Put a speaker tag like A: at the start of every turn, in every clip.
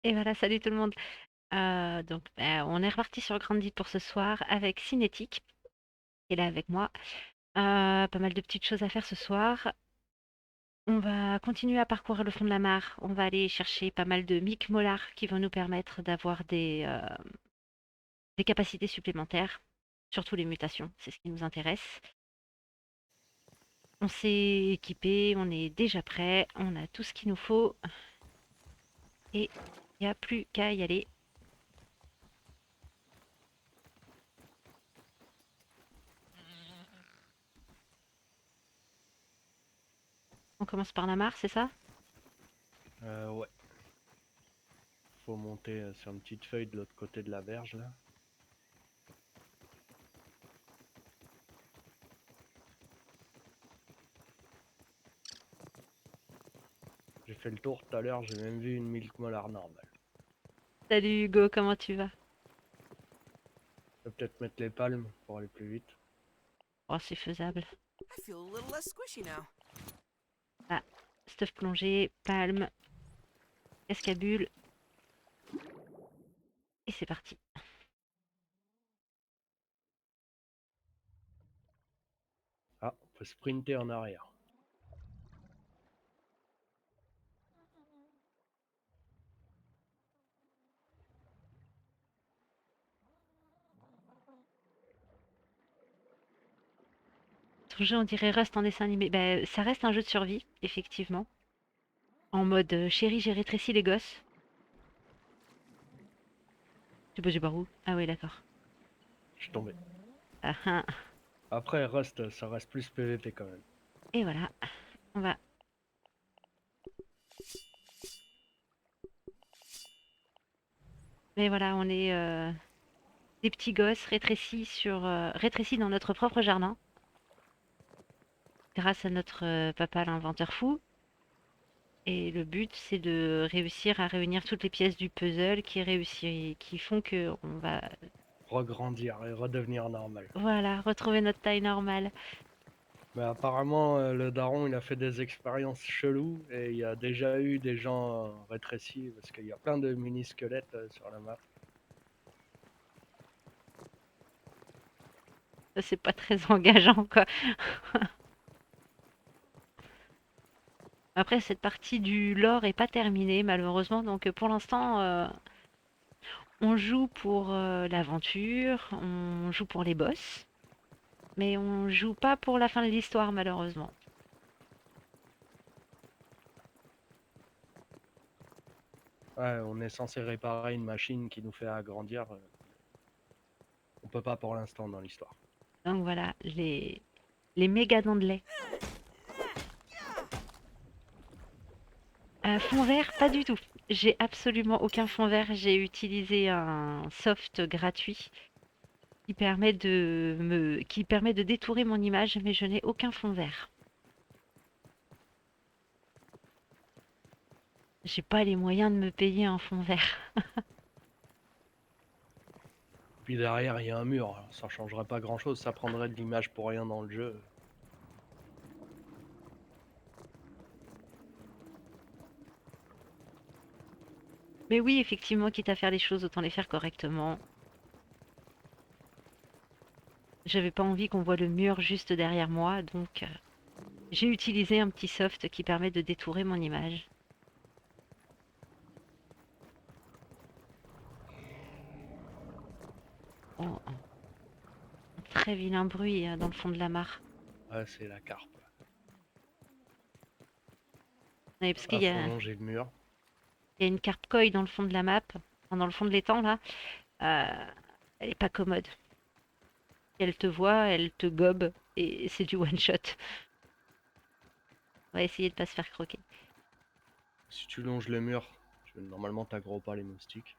A: Et voilà, salut tout le monde. Donc, bah, on est reparti sur Grandi pour ce soir avec Cinétique, qui est là avec moi. Pas mal de petites choses à faire ce soir. On va continuer à parcourir le fond de la mare. On va aller chercher pas mal de mic molars qui vont nous permettre d'avoir des capacités supplémentaires, surtout les mutations, c'est ce qui nous intéresse. On s'est équipé, on est déjà prêt, on a tout ce qu'il nous faut et il n'y a plus qu'à y aller. On commence par la mare, c'est ça?
B: Ouais, faut monter sur une petite feuille de l'autre côté de la berge là. J'ai fait le tour tout à l'heure, j'ai même vu une milk molar normale.
A: Salut Hugo, comment tu vas?
B: Je vais peut-être mettre les palmes pour aller plus vite.
A: Oh, c'est faisable.
C: I feel a little less squishy now.
A: Ah, stuff plongé, palme, escabule, et c'est parti.
B: Ah, on peut sprinter en arrière.
A: Ton jeu, on dirait Rust en dessin animé. Ben, ça reste un jeu de survie, effectivement. En mode chérie, j'ai rétréci les gosses. Tu bouges par où? Ah oui, d'accord.
B: Je suis tombé.
A: Ah, ah.
B: Après, Rust, ça reste plus PVP quand même.
A: Et voilà, on va. Mais voilà, on est des petits gosses rétrécis dans notre propre jardin, grâce à notre papa l'inventeur fou. Et le but, c'est de réussir à réunir toutes les pièces du puzzle qui font que on va,
B: Regrandir et redevenir normal.
A: voilà, retrouver notre taille normale.
B: Mais apparemment, le daron, il a fait des expériences cheloues et il y a déjà eu des gens rétrécis parce qu'il y a plein de mini-squelettes sur la map.
A: Ça, c'est pas très engageant, quoi. Après, cette partie du lore est pas terminée, malheureusement. Donc, pour l'instant, on joue pour l'aventure, on joue pour les boss, mais on joue pas pour la fin de l'histoire, malheureusement.
B: Ouais, on est censé réparer une machine qui nous fait agrandir. On peut pas pour l'instant dans l'histoire.
A: Donc voilà, les méga dents de lait. Fond vert, pas du tout. J'ai absolument aucun fond vert. J'ai utilisé un soft gratuit qui permet de détourer mon image, mais je n'ai aucun fond vert. J'ai pas les moyens de me payer un fond vert.
B: Puis derrière, il y a un mur. Alors, ça changerait pas grand chose. Ça prendrait de l'image pour rien dans le jeu.
A: Mais oui, effectivement, quitte à faire les choses, autant les faire correctement. J'avais pas envie qu'on voit le mur juste derrière moi, donc j'ai utilisé un petit soft qui permet de détourer mon image. Oh, un très vilain bruit dans le fond de la mare.
B: Ouais, c'est la carpe.
A: Ouais, parce
B: Ah, faut longer le mur.
A: il y a une carpe koi dans le fond de la map, enfin, dans le fond de l'étang là. Elle est pas commode. Elle te voit, elle te gobe et c'est du one shot. On va essayer de pas se faire croquer.
B: Si tu longes le mur, normalement t'aggro pas les moustiques.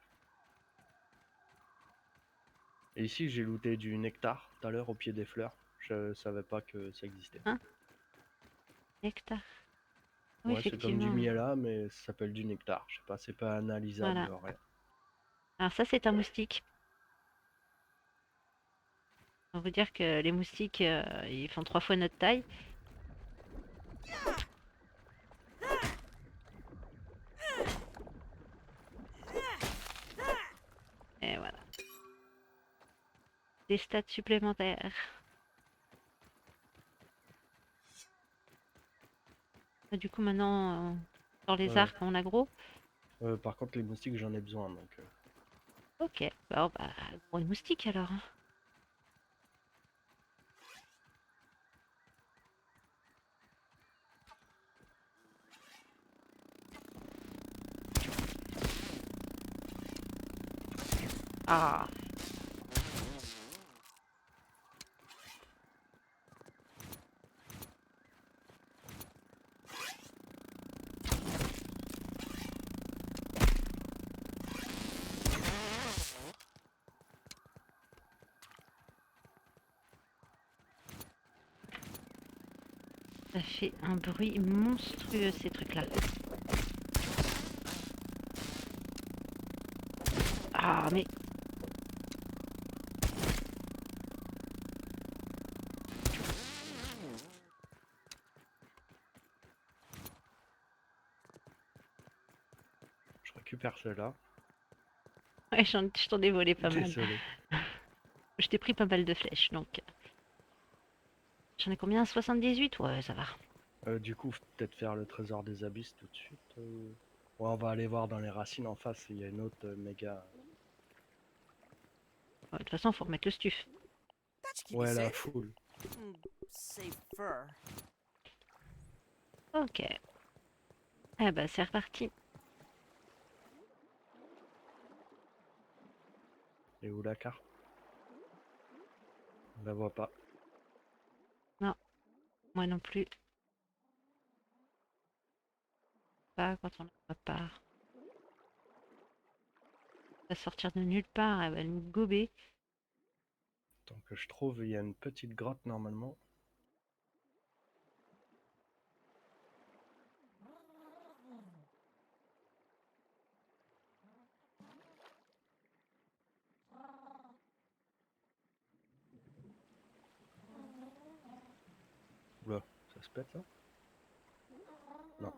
B: Et ici, j'ai looté du nectar tout à l'heure au pied des fleurs. Je savais pas que ça existait.
A: Hein? Nectar. Oui,
B: Ouais, c'est comme du
A: effectivement.
B: miel là, mais ça s'appelle du nectar. Je sais pas, c'est pas analysable,
A: Voilà.
B: rien.
A: Alors ça, c'est un moustique. On veut dire que les moustiques, ils font 3 fois notre taille. des stats supplémentaires. Ah, du coup, maintenant, dans les
B: Ouais.
A: arcs, on a gros.
B: Par contre, les moustiques, j'en ai besoin, donc...
A: Ok, bah, gros et moustique alors, hein. Ah, ça fait un bruit monstrueux ces trucs-là. Ah, mais
B: Je récupère ceux-là.
A: ouais, je t'en ai volé pas mal.
B: Désolé.
A: Je t'ai pris pas mal de flèches, donc. J'en ai combien? 78? Ouais, ça va.
B: Du coup, faut peut-être faire le trésor des abysses tout de suite. Ouais, on va aller voir dans les racines en face, il y a une autre méga...
A: Ouais, de toute façon, faut remettre le stuff.
C: That should keep you
B: Ouais, la
C: safe.
B: foule.
C: Safer.
A: Ok. Eh bah, c'est reparti.
B: Et où la carte? On la voit pas.
A: Non, moi non plus. Pas quand on la voit pas. Elle va sortir de nulle part, elle va nous gober.
B: Tant que je trouve, il y a une petite grotte normalement. Oula, ça se pète là? Non.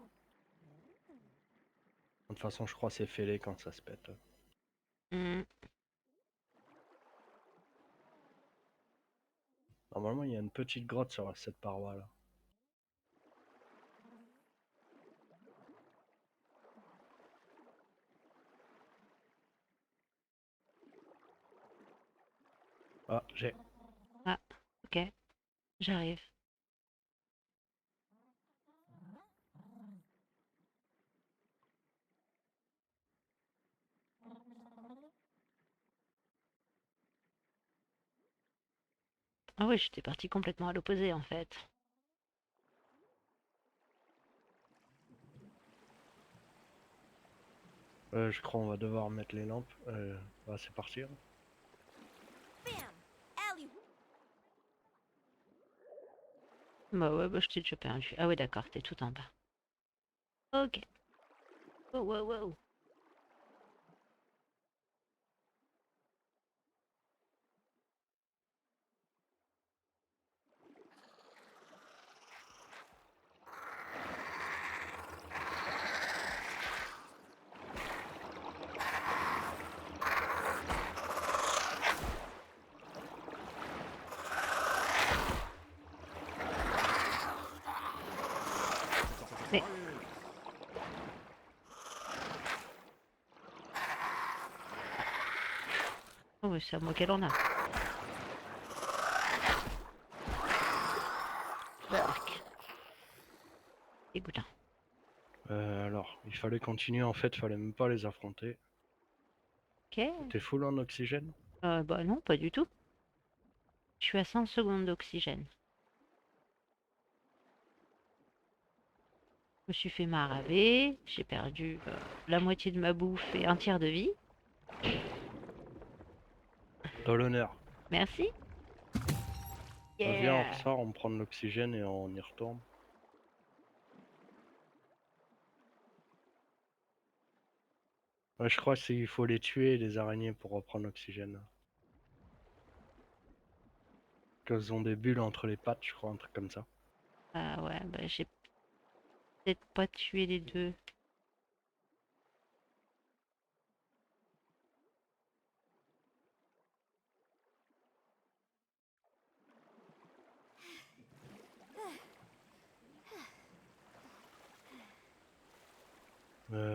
B: De toute façon, je crois que c'est fêlé quand ça se pète.
A: Hmm.
B: Normalement, il y a une petite grotte sur cette paroi là. Ah, j'ai.
A: Ah, ok, j'arrive. Ah oui, j'étais partie complètement à l'opposé en fait.
B: Je crois on va devoir mettre les lampes. Bah, c'est parti, hein.
C: Bam! Alley.
A: Bah ouais, bah je t'ai déjà perdu. Ah ouais, d'accord, t'es tout en bas. Ok. Wow, wow, wow. Mais, oh, mais c'est à moi qu'elle en a. Bark. Dégoûtant.
B: Alors, il fallait continuer en fait, fallait même pas les affronter.
A: Ok.
B: T'es full en oxygène?
A: Bah non, pas du tout. Je suis à 100 secondes d'oxygène. Je me suis fait maraver, j'ai perdu la moitié de ma bouffe et un tiers de vie.
B: Dans l'honneur.
A: Merci.
B: Bah, viens, on
A: Yeah.
B: ressort, on prend de l'oxygène et on y retourne. Ouais, je crois qu'il faut les tuer, les araignées, pour reprendre l'oxygène. Qu'elles ont des bulles entre les pattes, je crois, un truc comme ça.
A: Ah ouais, bah j'ai peut-être pas tué les deux.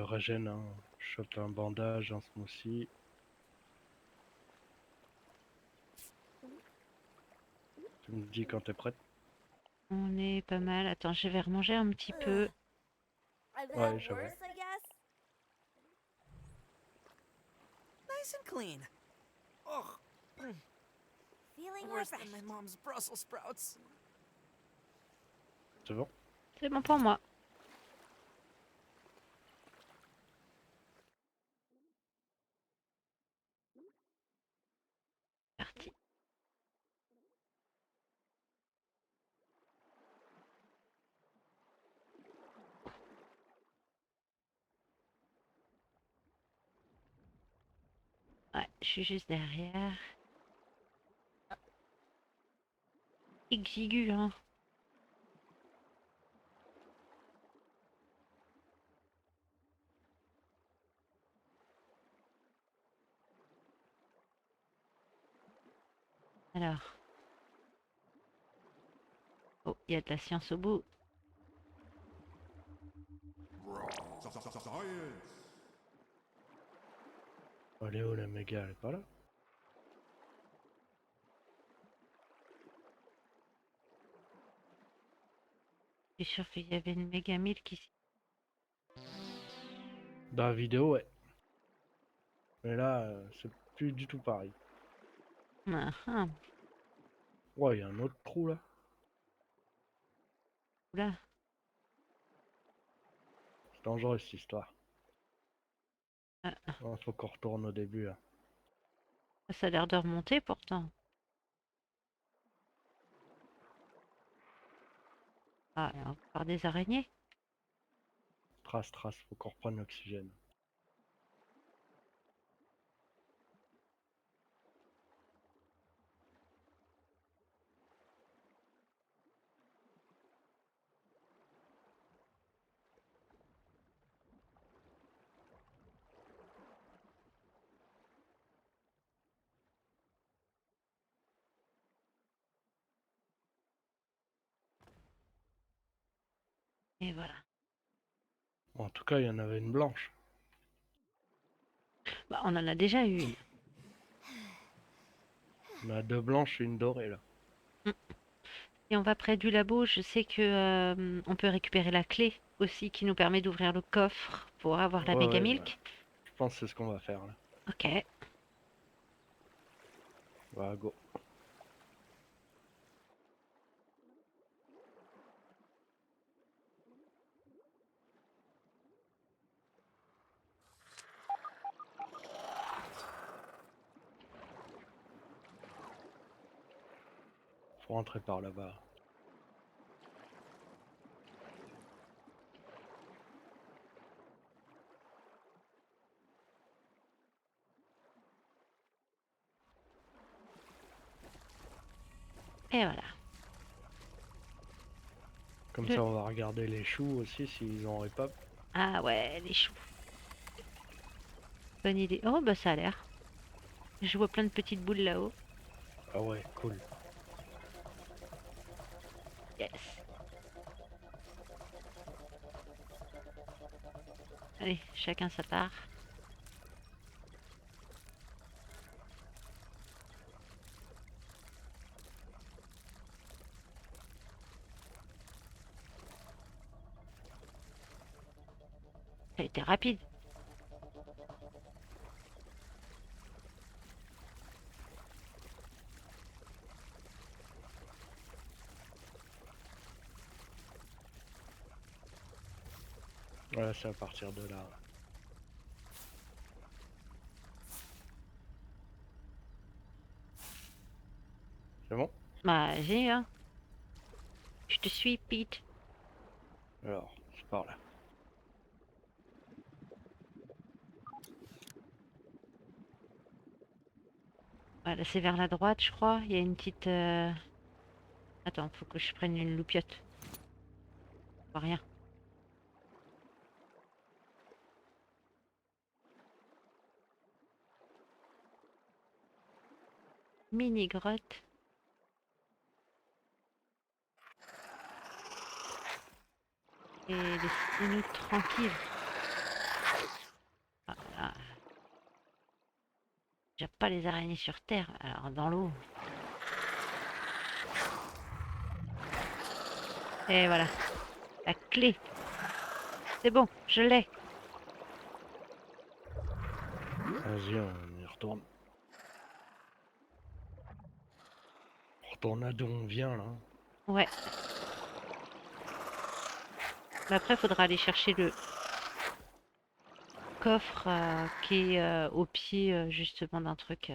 B: régène, hein. Chope un bandage, un smoothie. Tu me dis quand t'es prête?
A: On est pas mal. Attends, je vais remanger un petit peu.
C: I've
B: Ouais,
C: had
B: j'avoue.
C: worse, I guess. Nice and clean. Ugh, Feeling
D: Worse than
C: refreshed.
D: my mom's Brussels sprouts.
B: C'est bon?
A: C'est bon pour moi. Parti. Ouais, je suis juste derrière. Exigu, hein. Alors. Oh, il y a de la science au bout.
B: Elle est où la méga? Elle est pas là?
A: Je suis sûr qu'il y avait une méga milk ici.
B: Dans la vidéo, ouais. Mais là, c'est plus du tout pareil.
A: Ah, ah,
B: Ouais, il y a un autre trou là.
A: oula.
B: C'est dangereux cette histoire.
A: Ah, ah,
B: Faut qu'on retourne au début là.
A: ça a l'air de remonter pourtant. Ah, il y a encore des araignées.
B: Trace, trace, faut qu'on reprenne l'oxygène.
A: Et voilà.
B: En tout cas, il y en avait une blanche.
A: Bah, on en a déjà eu une.
B: On a deux blanches et une dorée là.
A: Mm. Et on va près du labo, je sais que on peut récupérer la clé aussi qui nous permet d'ouvrir le coffre pour avoir la
B: Ouais,
A: méga
B: ouais, bah,
A: milk.
B: je pense que c'est ce qu'on va faire là.
A: Ok.
B: Bah, go. Faut rentrer par là-bas.
A: Et voilà.
B: Comme
A: Le-
B: ça, on va regarder les choux aussi s'ils ont repop.
A: Ah ouais, les choux. Bonne idée. Oh bah ça a l'air. Je vois plein de petites boules là-haut.
B: Ah ouais, cool.
A: Yes. Allez, chacun sa part. Ça a été rapide.
B: Voilà, c'est à partir de là. C'est bon?
A: Bah j'ai hein. Je te suis, Pete.
B: Alors, c'est par là.
A: Voilà, c'est vers la droite, je crois. Il y a une petite. Attends, faut que je prenne une loupiote. Pas rien. Mini grotte. Et laissez-nous tranquilles. Déjà pas les araignées sur terre, alors dans l'eau. Et voilà, la clé. C'est bon, je l'ai.
B: Vas-y, on y retourne. On retourne à d'où on vient là.
A: Ouais. Mais après, faudra aller chercher le coffre qui est au pied justement d'un truc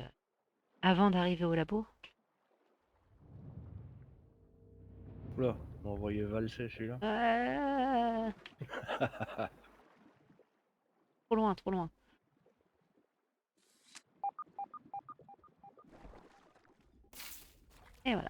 A: avant d'arriver au labo.
B: Oula, on va envoyer valser celui-là.
A: Trop loin, trop loin. Et voilà.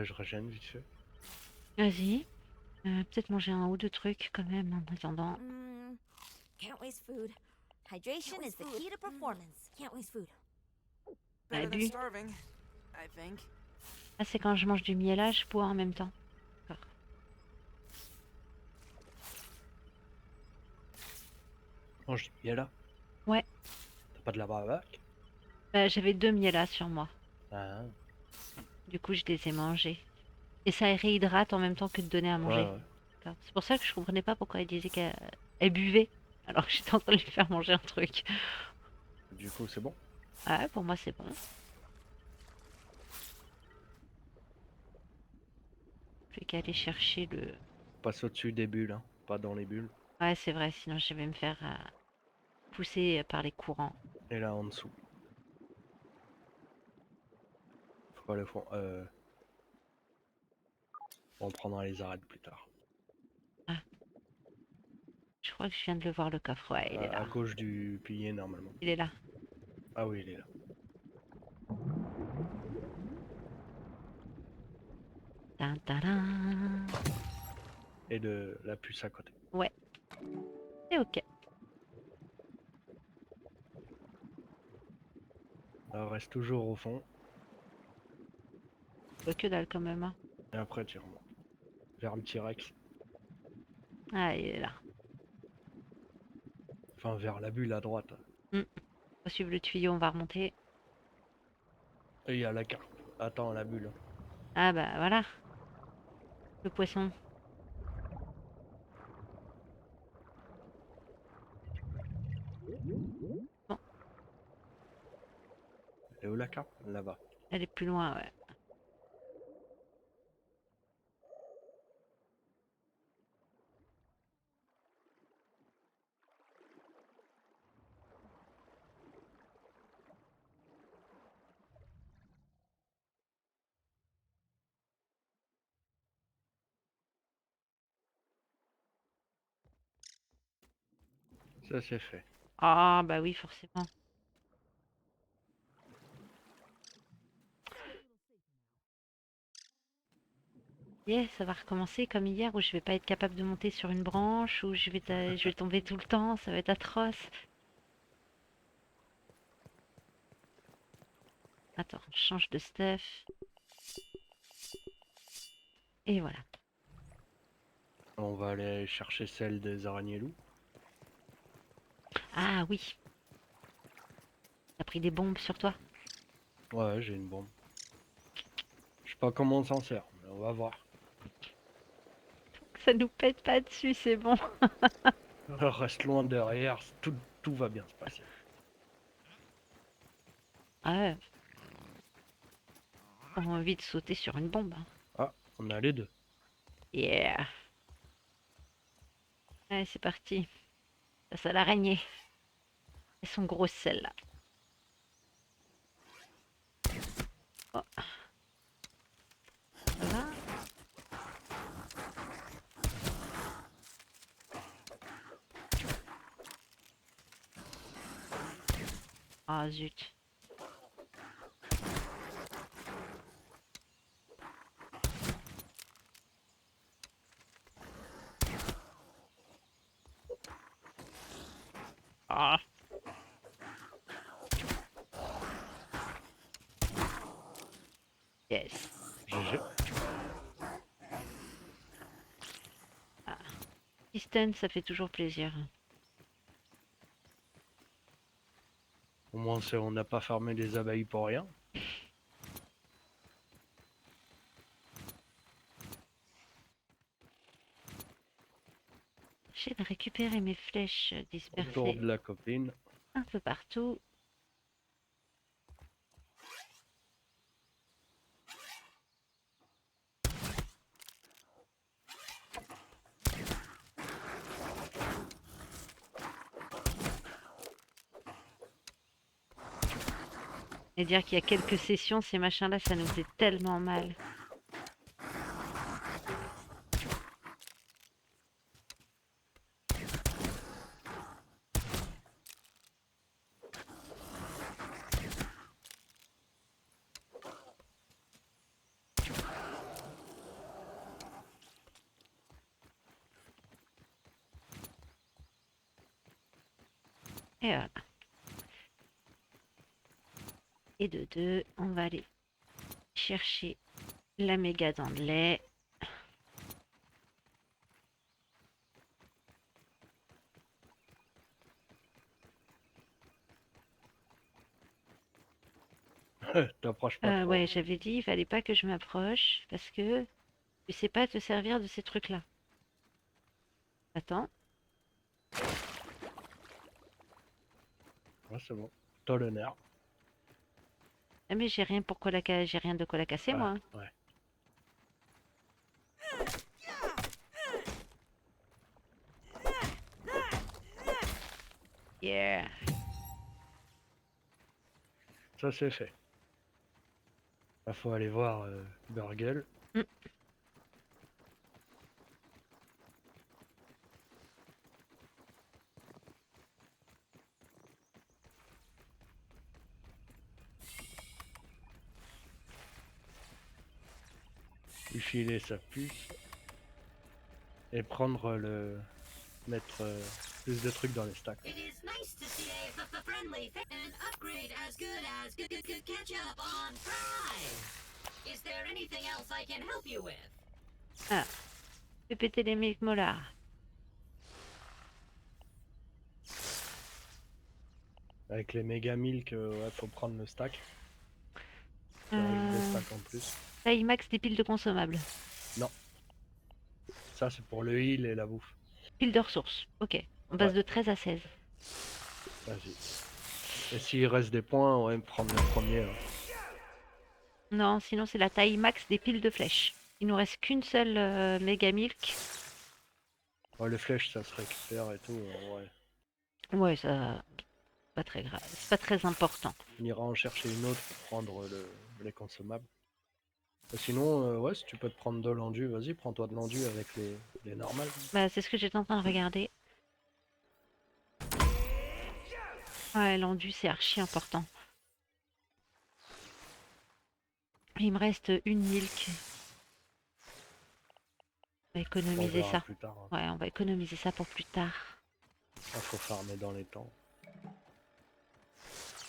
B: Je régène vite fait.
A: Vas-y. Peut-être manger un ou deux trucs quand même en attendant.
C: Can't waste food. Hydration is the key to performance. Can't waste food.
D: Better than
A: bu.
D: starving, I think.
A: Ah, c'est quand je mange du miellage, je bois en même temps. D'accord.
B: Mange du miel là.
A: Ouais.
B: T'as pas de la baraque?
A: J'avais 2 mielas sur moi.
B: Ah,
A: Du coup, je les ai mangés. Et ça réhydrate en même temps que de donner à manger.
B: ouais.
A: D'accord. C'est pour ça que je comprenais pas pourquoi elle disait qu'elle buvait. Alors que j'étais en train de lui faire manger un truc.
B: Du coup, c'est bon.
A: Ouais, pour moi, c'est bon. Plus qu'à aller chercher le...
B: Passe au-dessus des bulles, hein. Pas dans les bulles.
A: Ouais, c'est vrai, sinon je vais me faire pousser par les courants.
B: Et là en dessous. Faut pas le fond. On prendra les arêtes plus tard.
A: Je crois que je viens de le voir, le coffre. Ouais, il est
B: À
A: là.
B: gauche du pilier normalement.
A: Il est là.
B: Ah oui, il est là.
A: Tin, tadam.
B: Et de la puce à côté.
A: Ouais, c'est ok.
B: Alors, reste toujours au fond.
A: Que dalle quand même, hein.
B: Et après tu remontes. Vers le T-Rex.
A: Ah, il est là.
B: Enfin vers la bulle à droite.
A: On va suivre le tuyau, on va remonter.
B: Et il y a la carte. Attends, la bulle.
A: Ah bah voilà. Le poisson. Bon,
B: Elle est où la carte? Là-bas.
A: elle est plus loin, ouais.
B: Ça c'est fait.
A: Ah bah oui, forcément. Yeah, ça va recommencer comme hier où je vais pas être capable de monter sur une branche, où je vais tomber tout le temps, ça va être atroce. Attends, je change de stuff. Et voilà.
B: On va aller chercher celle des araignées loups.
A: Ah oui, t'as pris des bombes sur toi?
B: Ouais, j'ai une bombe. Je sais pas comment on s'en sert, mais on va voir.
A: Ça nous pète pas dessus, c'est bon.
B: Reste loin derrière, tout va bien se passer.
A: Ah ouais, on a envie de sauter sur une bombe, hein.
B: Ah, on a les deux.
A: Yeah. Allez, c'est parti. Face à l'araignée. Elles sont grosses celles-là. Oh. Ça va? Ah zut. Ah. Yes.
B: GG.
A: Ah. Petit stun, ça fait toujours plaisir.
B: Au moins, on n'a pas farmé les abbayes pour rien.
A: J'ai de récupérer mes flèches
B: Autour
A: dispersées
B: de la copine.
A: un peu partout. Et dire qu'il y a quelques sessions, ces machins-là, ça nous faisait tellement mal. Et voilà. Et de deux, on va aller chercher la méga dent de lait.
B: T'approches pas trop.
A: Ouais, j'avais dit, il fallait pas que je m'approche parce que tu sais pas te servir de ces trucs-là. Attends.
B: Ouais, c'est bon. T'as l'honneur.
A: Ah, mais j'ai rien pour j'ai rien de quoi la casser, moi.
B: Ouais.
A: Yeah.
B: Ça c'est fait. Là, faut aller voir Burgle.
A: Mm.
B: Lui filer sa puce. Et prendre le... mettre plus de trucs dans les stacks.
E: It is nice to see a friendly and upgrade as good as catch up on Prime. Is there anything else I can help you with?
A: Ah. Fais péter les mecs molars.
B: Avec les méga milk, ouais, faut prendre le stack. Ça arrive des stacks en plus.
A: Taille max des piles de consommables.
B: Ça c'est pour le heal et la bouffe.
A: Piles de ressources. Ok. On passe
B: Ouais.
A: de 13 à 16.
B: Vas-y. Et s'il reste des points, ouais, prendre le premier. Hein.
A: Non, sinon c'est la taille max des piles de flèches. Il nous reste qu'une seule méga milk.
B: Ouais, les flèches ça se récupère et tout. Ouais.
A: Ouais, ça. Pas très grave. C'est pas très important.
B: On ira en chercher une autre pour prendre les consommables. Et sinon, ouais, si tu peux te prendre de l'endu, vas-y, prends-toi de l'endu avec les normales.
A: Bah, c'est ce que j'étais en train de regarder. Ouais, l'endu, c'est archi important. Il me reste une milk. On va
B: On
A: économiser
B: verra
A: ça.
B: plus tard. Hein.
A: Ouais, on va économiser ça pour plus tard.
B: Ah, faut farmer dans les temps.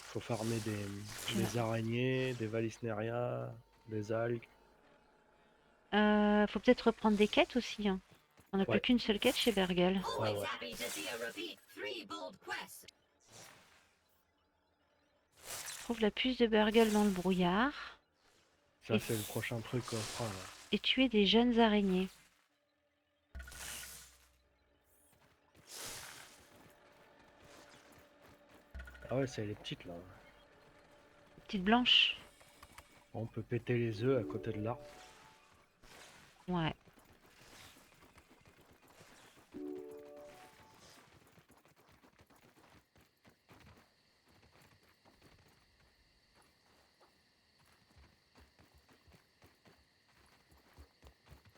B: Faut farmer des araignées, des Valisneria, des algues.
A: Faut peut-être reprendre des quêtes aussi. Hein. On n'a
B: Ouais.
A: plus qu'une seule quête chez Burgle.
E: Always
B: ouais.
E: happy to see a repeat 3 bold quests.
A: Trouve la puce de Burgle dans le brouillard
B: Ça,
A: Et-
B: c'est le prochain truc qu'on fera. Là.
A: et tuer des jeunes araignées.
B: Ah ouais, c'est les petites là.
A: Petite blanche.
B: On peut péter les œufs à côté de l'arbre.
A: Ouais.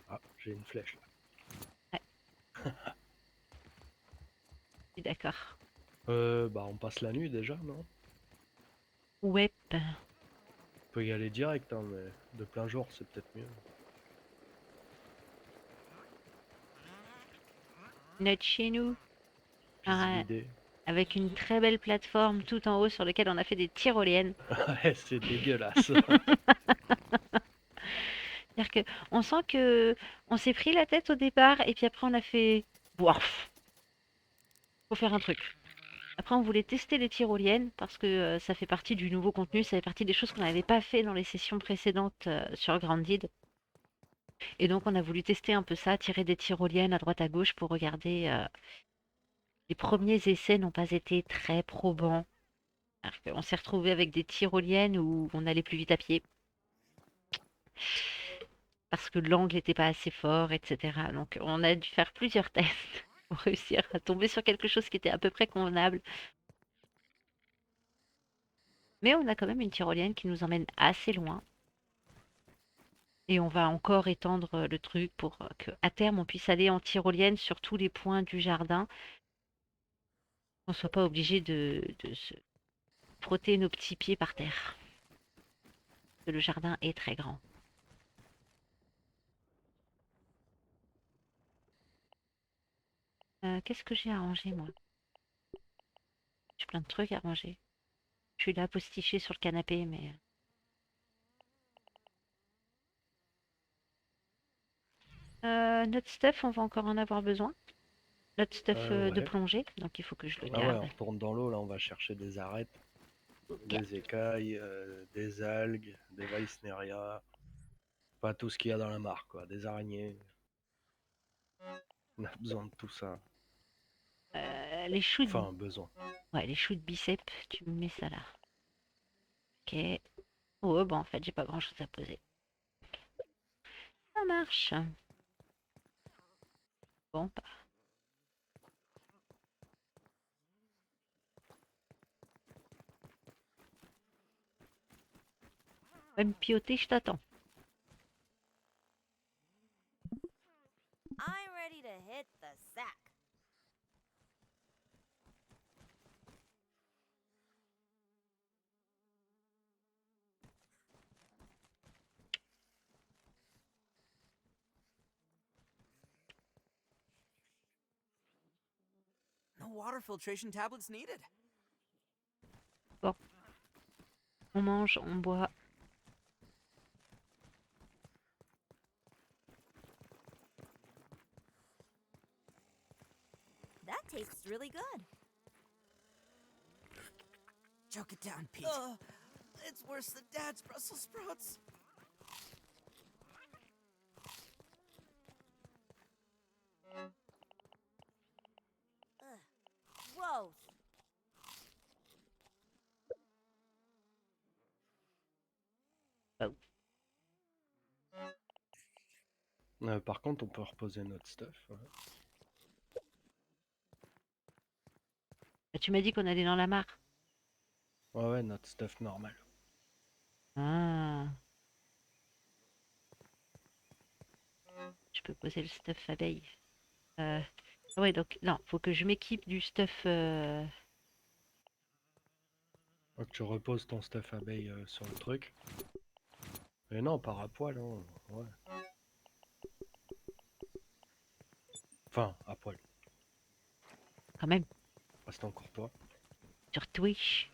B: Ah, j'ai une flèche là.
A: Je suis d'accord.
B: Bah on passe la nuit déjà, non?
A: Ouais.
B: On peut y aller direct, hein, mais de plein jour c'est peut-être mieux.
A: Notre chez nous.
B: Puis
A: Ah,
B: l'idée.
A: avec une très belle plateforme tout en haut sur laquelle on a fait des tyroliennes.
B: Ouais, c'est dégueulasse.
A: C'est-à-dire que on sent que on s'est pris la tête au départ et puis après on a fait Ouaf, faut faire un truc. Après on voulait tester les tyroliennes parce que ça fait partie du nouveau contenu, ça fait partie des choses qu'on n'avait pas fait dans les sessions précédentes sur Grounded. Et donc on a voulu tester un peu ça, tirer des tyroliennes à droite à gauche pour regarder. Les premiers essais n'ont pas été très probants. On s'est retrouvé avec des tyroliennes où on allait plus vite à pied parce que l'angle n'était pas assez fort, etc. Donc on a dû faire plusieurs tests pour réussir à tomber sur quelque chose qui était à peu près convenable. Mais on a quand même une tyrolienne qui nous emmène assez loin. Et on va encore étendre le truc pour qu'à terme on puisse aller en tyrolienne sur tous les points du jardin. Qu'on ne soit pas obligé de se frotter nos petits pieds par terre. Parce que le jardin est très grand. Qu'est-ce que j'ai à ranger moi? J'ai plein de trucs à ranger. Je suis là postichée sur le canapé, mais... notre stuff, on va encore en avoir besoin. Notre stuff de
B: Ouais.
A: plongée, donc il faut que je le
B: Ah ouais,
A: garde.
B: on retourne dans l'eau, là, on va chercher des arêtes,
A: Ok.
B: des écailles, des algues, des Weissneria, pas tout ce qu'il y a dans la mare, quoi, des araignées. On a besoin de tout ça.
A: Les choux de...
B: Enfin, besoin.
A: Ouais, les choux de biceps, tu me mets ça là. Ok. Oh, bon, en fait, j'ai pas grand-chose à poser. Ça marche. Bon, bah, va me pioter, je t'attends.
C: I'm ready to hit the sack.
D: No water filtration tablets needed.
A: Bon, on mange, on boit.
C: That tastes really good.
D: Choke it down, Pete. It's worse than Dad's Brussels sprouts.
C: Gross.
A: Oh.
B: Par contre, on peut reposer notre stuff. Ouais,
A: Bah, tu m'as dit qu'on allait dans la mare.
B: ouais, notre stuff normal.
A: Ah. Je peux poser le stuff abeille. Ouais, donc, non, faut que je m'équipe du stuff...
B: Faut que tu reposes ton stuff abeille sur le truc. Mais non, par à poil, hein. Ouais. Enfin, à poil.
A: quand même,
B: Reste encore toi.
A: sur Twitch.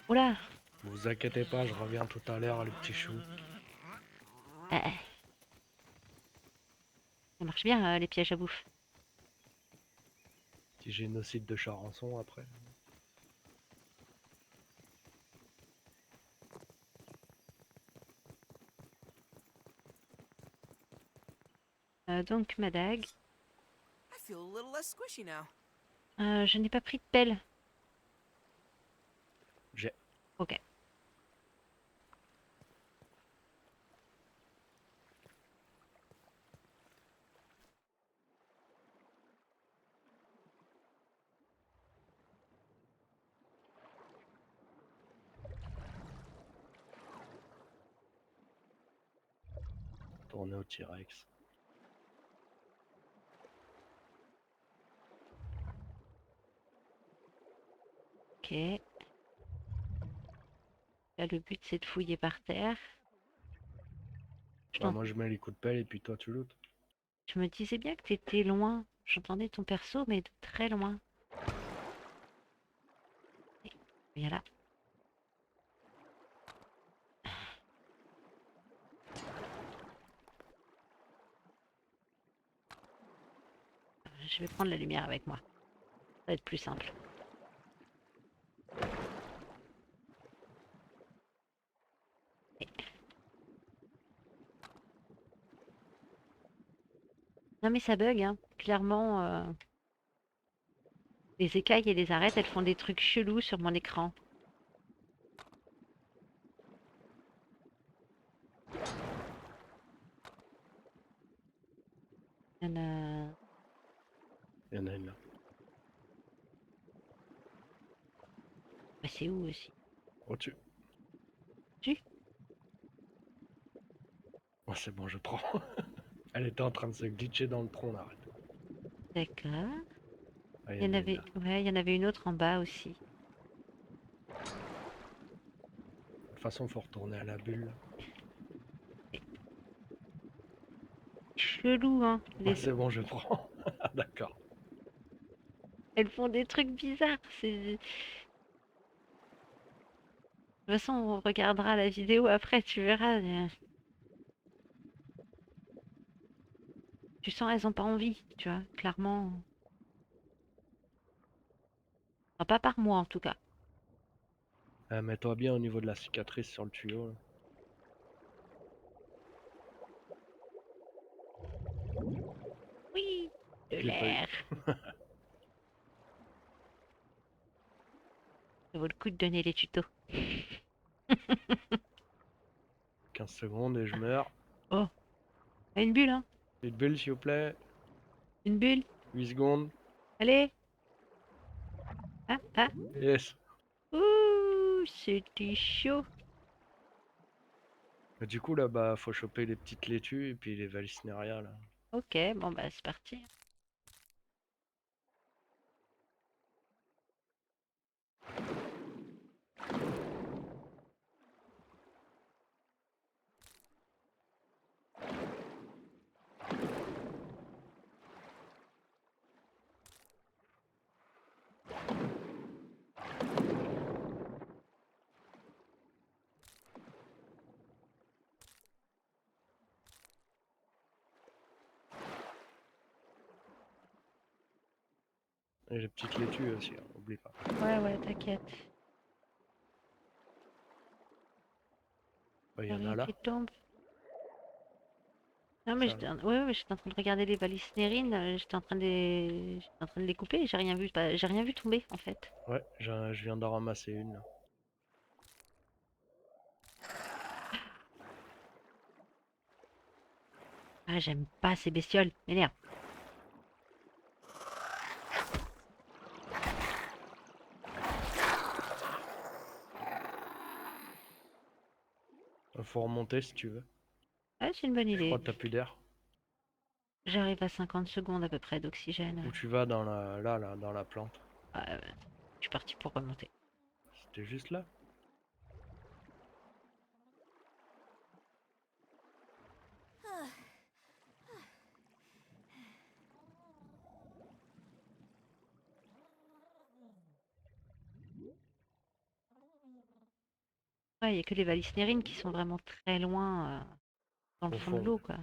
A: Oula!
B: Vous inquiétez pas, je reviens tout à l'heure, les petits choux.
A: Ah, ça marche bien, les pièges à bouffe.
B: Petit génocide de Charançon après.
A: Donc, ma dague.
D: I feel a little less squishy now.
A: Je n'ai pas pris de pelle.
B: J'ai.
A: Ok.
B: Tourné au T-Rex.
A: Ok. Là, le but, c'est de fouiller par terre.
B: Bah, moi je mets les coups de pelle et puis toi tu lootes.
A: Je me disais bien que t'étais loin. J'entendais ton perso, mais de très loin. Viens là. je vais prendre la lumière avec moi. Ça va être plus simple. Et- Non mais ça bug, hein. Clairement, les écailles et les arêtes, elles font des trucs chelous sur mon écran. Il y en a...
B: Il y en a une là.
A: Bah, c'est où aussi?
B: Au-dessus.
A: Tu?
B: Oh, c'est bon, je prends. Elle était en train de se glitcher dans le tronc là. Arrête.
A: D'accord.
B: Ah, il
A: Il
B: y
A: y
B: en
A: en
B: a une
A: avait...
B: là.
A: Ouais, il y en avait une autre en bas aussi.
B: De toute façon, faut retourner à la bulle.
A: Chelou, hein.
B: Ah, c'est bon, je prends. D'accord.
A: Elles font des trucs bizarres. De toute façon, on regardera la vidéo après, tu verras. Tu sens, elles ont pas envie, tu vois, clairement. Enfin, pas par moi, en tout cas.
B: Mets-toi bien au niveau de la cicatrice sur le tuyau. Là.
A: Oui, de
B: Je l'ai pas eu.
A: l'air. Ça vaut le coup de donner les tutos.
B: 15 secondes et je meurs.
A: Oh, une bulle, hein.
B: Une bulle, s'il vous plaît.
A: Une bulle.
B: 8 secondes.
A: Allez. Ah, ah.
B: Yes.
A: Ouh, c'était chaud.
B: Du coup, là, bah, faut choper les petites laitues et puis les Vallisneria, là.
A: Ok, bon, bah, c'est parti.
B: Et les petites laitues aussi, hein, oublie pas.
A: Ouais, ouais, t'inquiète.
B: Bah, il y en a
A: Rien
B: là.
A: qui tombe. Non, mais
B: Ça, là.
A: ouais, ouais, j'étais en train de regarder les vallisnérines. J'étais en train de les couper. J'ai rien vu, j'ai rien vu tomber, en fait.
B: Ouais, je viens d'en ramasser une. Là.
A: Ah, j'aime pas ces bestioles. M'énerve.
B: Faut remonter si tu veux.
A: Ah, c'est une bonne
B: Je crois
A: idée.
B: que t'as plus d'air.
A: J'arrive à 50 secondes à peu près d'oxygène.
B: Où tu vas dans la, là, dans la plante.
A: Ah, je suis partie pour remonter.
B: C'était juste là.
A: Ouais, il y a que les vallisnérines qui sont vraiment très loin dans le
B: Au
A: fond de
B: fond.
A: l'eau, quoi.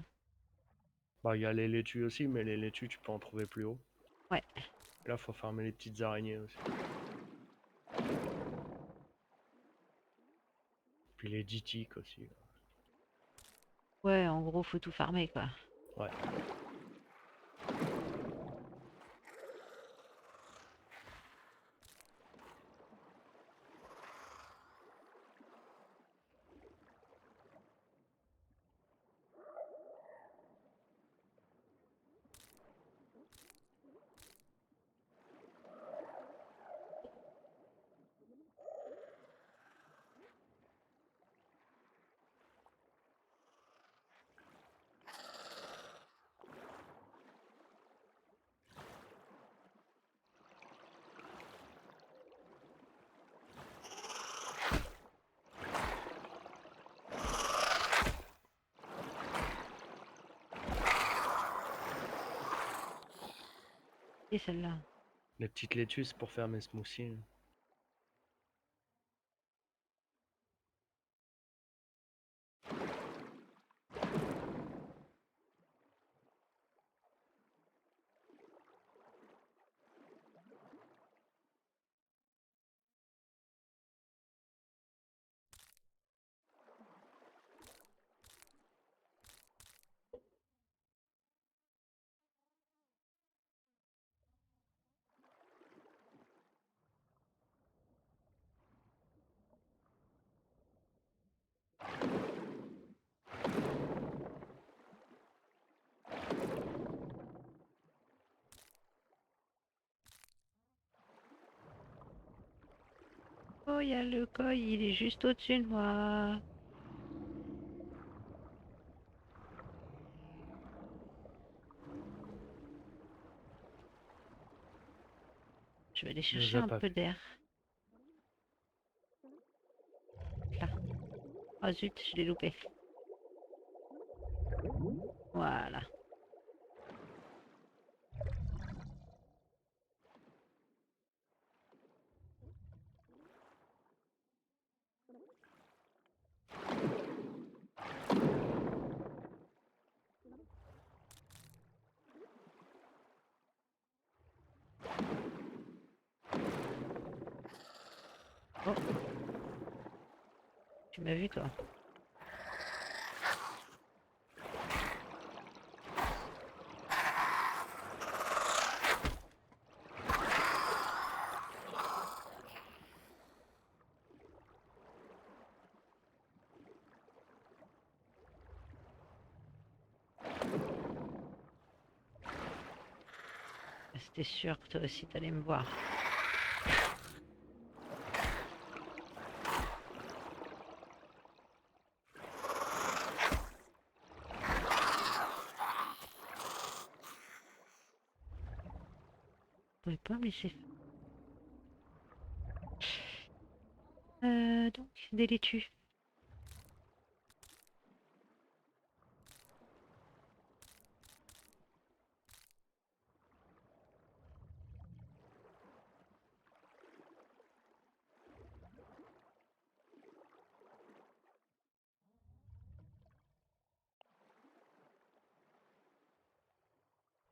B: Bah, il y a les laitues aussi, mais les laitues, tu peux en trouver plus haut.
A: Ouais.
B: Là, faut farmer les petites araignées aussi. Puis les ditiques aussi.
A: Ouais, en gros, faut tout farmer, quoi.
B: Ouais.
A: Et celle-là.
B: Les petites laitues, c'est pour faire mes smoothies.
A: il y a le koi, il est juste au-dessus de moi. Je vais aller
B: Il nous
A: chercher
B: a
A: un
B: pas
A: peu
B: vu.
A: d'air. Là. Oh zut, je l'ai loupé. Voilà. Oh, tu m'as vu toi. C'était sûr que toi aussi t'allais me voir. Vous pouvez pas me laisser faire. Donc, des laitues.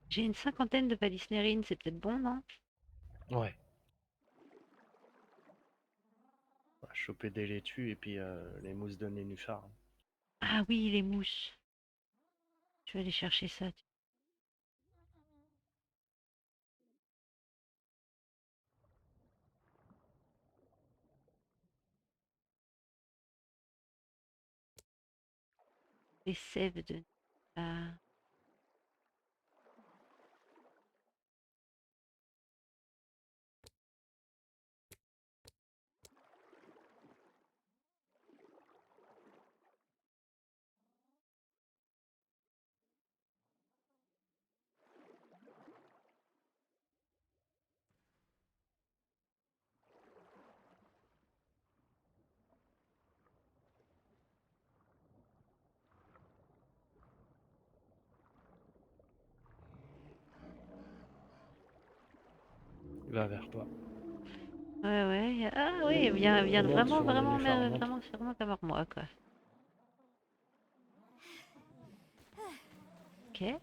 A: J'ai une cinquantaine de palisnérines, c'est peut-être bon, non?
B: Ouais. On va choper des laitues et puis les mousses de nénuphar.
A: Ah oui, les mousses. Je vais aller chercher ça. Les sèves de... Ah,
B: Il va vers toi.
A: ouais, ouais. Ah oui, il vient
B: Monte
A: vraiment,
B: sur
A: vraiment,
B: nénuphar,
A: mais
B: monte.
A: vraiment, c'est vraiment comme moi, quoi. Ok.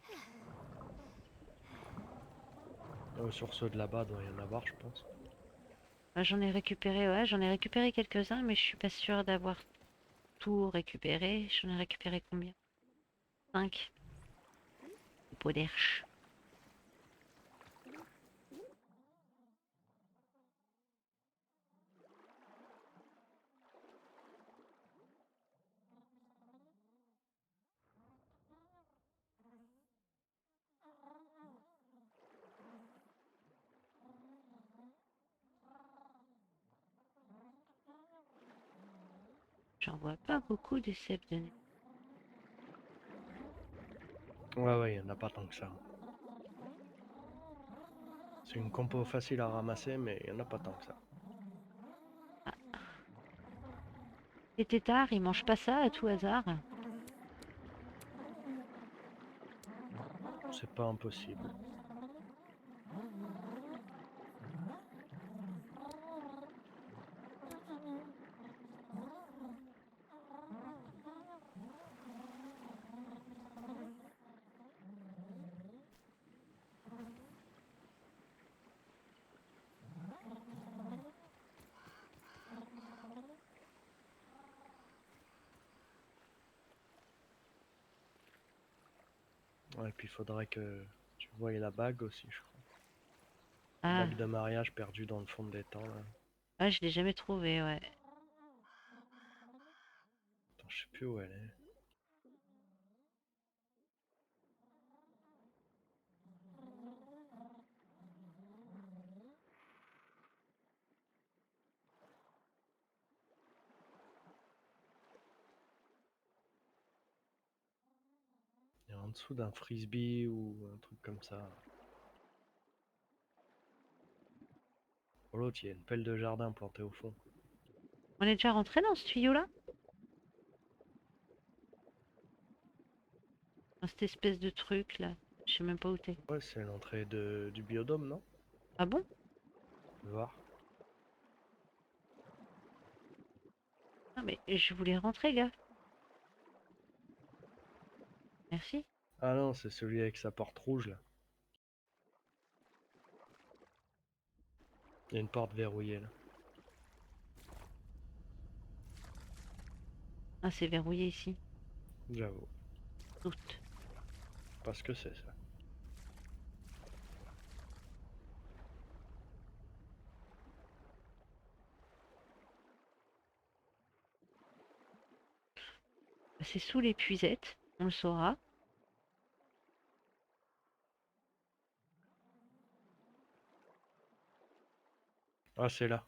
B: Sur ceux de là-bas, doit y en avoir, je pense.
A: Bah, j'en ai récupéré, ouais, j'en ai récupéré quelques-uns, mais je suis pas sûre d'avoir tout récupéré. J'en ai récupéré combien? 5 pots d'herche. J'en vois pas beaucoup de sève de nez.
B: Ouais, il y en a pas tant que ça. C'est une compo facile à ramasser, mais il y en a pas tant que ça.
A: Les têtards, ils mangent pas ça à tout hasard?
B: C'est pas impossible. Ouais, et puis il faudrait que tu voies la bague aussi, je crois. La
A: Ah,
B: bague de mariage perdue dans le fond des temps, là.
A: ouais, je l'ai jamais trouvé, ouais.
B: Attends, je sais plus où elle est. en dessous d'un frisbee ou un truc comme ça. Pour l'autre, il y a une pelle de jardin plantée au fond.
A: On est déjà rentré dans ce tuyau-là? Dans cette espèce de truc là. Je sais même pas où t'es.
B: Ouais, c'est l'entrée du biodôme, non?
A: Ah bon?
B: Tu vas voir.
A: Ah mais je voulais rentrer, gars. Merci.
B: Ah non, c'est celui avec sa porte rouge là. Il y a une porte verrouillée là.
A: Ah, c'est verrouillé ici.
B: J'avoue.
A: Doute.
B: Parce que c'est ça.
A: C'est sous l'épuisette, on le saura.
B: Ah, c'est là.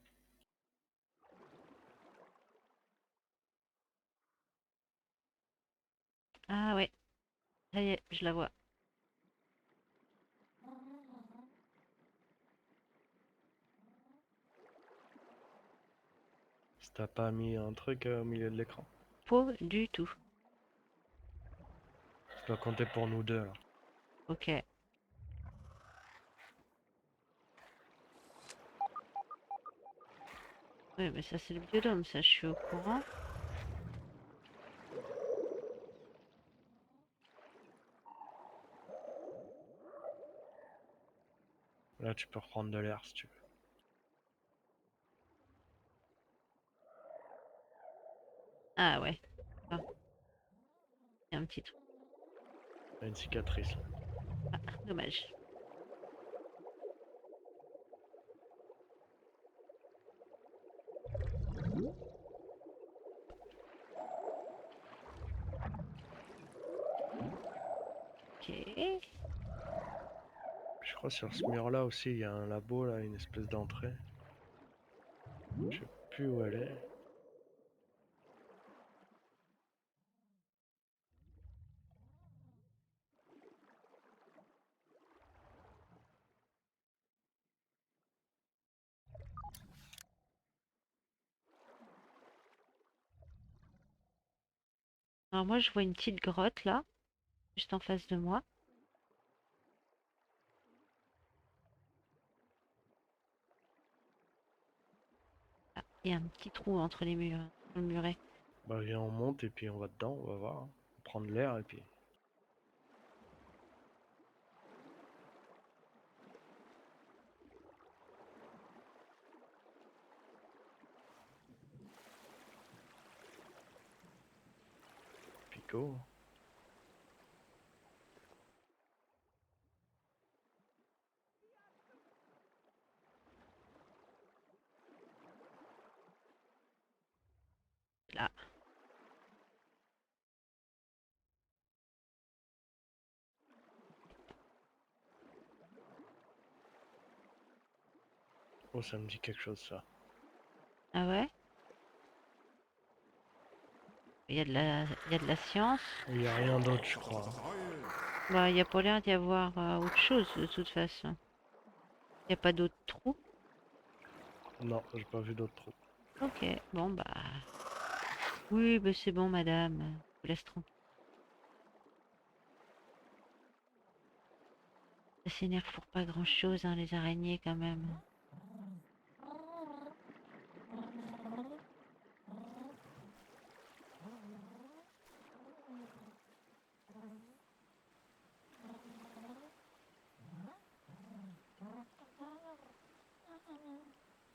A: Ah ouais, ça y est, je la vois.
B: Si t'as pas mis un truc au milieu de l'écran.
A: Pas du tout.
B: Ça doit compter pour nous deux alors.
A: Ok. Oui, mais ça c'est le biodôme, ça je suis au courant.
B: Là, tu peux reprendre de l'air si tu veux.
A: Ah ouais. Ah, il y a un petit trou.
B: Il y a une cicatrice là.
A: Ah, dommage. Ok.
B: Je crois sur ce mur là aussi, il y a un labo là, une espèce d'entrée. Je sais plus où elle est.
A: Alors moi je vois une petite grotte là, juste en face de moi. Ah, il y a un petit trou entre les murs, dans le muret.
B: Bah viens, on monte et puis on va dedans, on va voir. On va prendre l'air et puis... Pico.
A: Là.
B: Oh, ça me dit quelque chose ça.
A: Ah ouais? Il y a de la science.
B: Il y a rien d'autre, je crois.
A: Bah, il n'y a pas l'air d'y avoir autre chose de toute façon. Il n'y a pas d'autres trous.
B: Non, j'ai pas vu d'autres trous.
A: Ok, bon bah. Oui, bah c'est bon, madame. Je vous laisse tranquille. Ça s'énerve pour pas grand-chose, hein, les araignées quand même.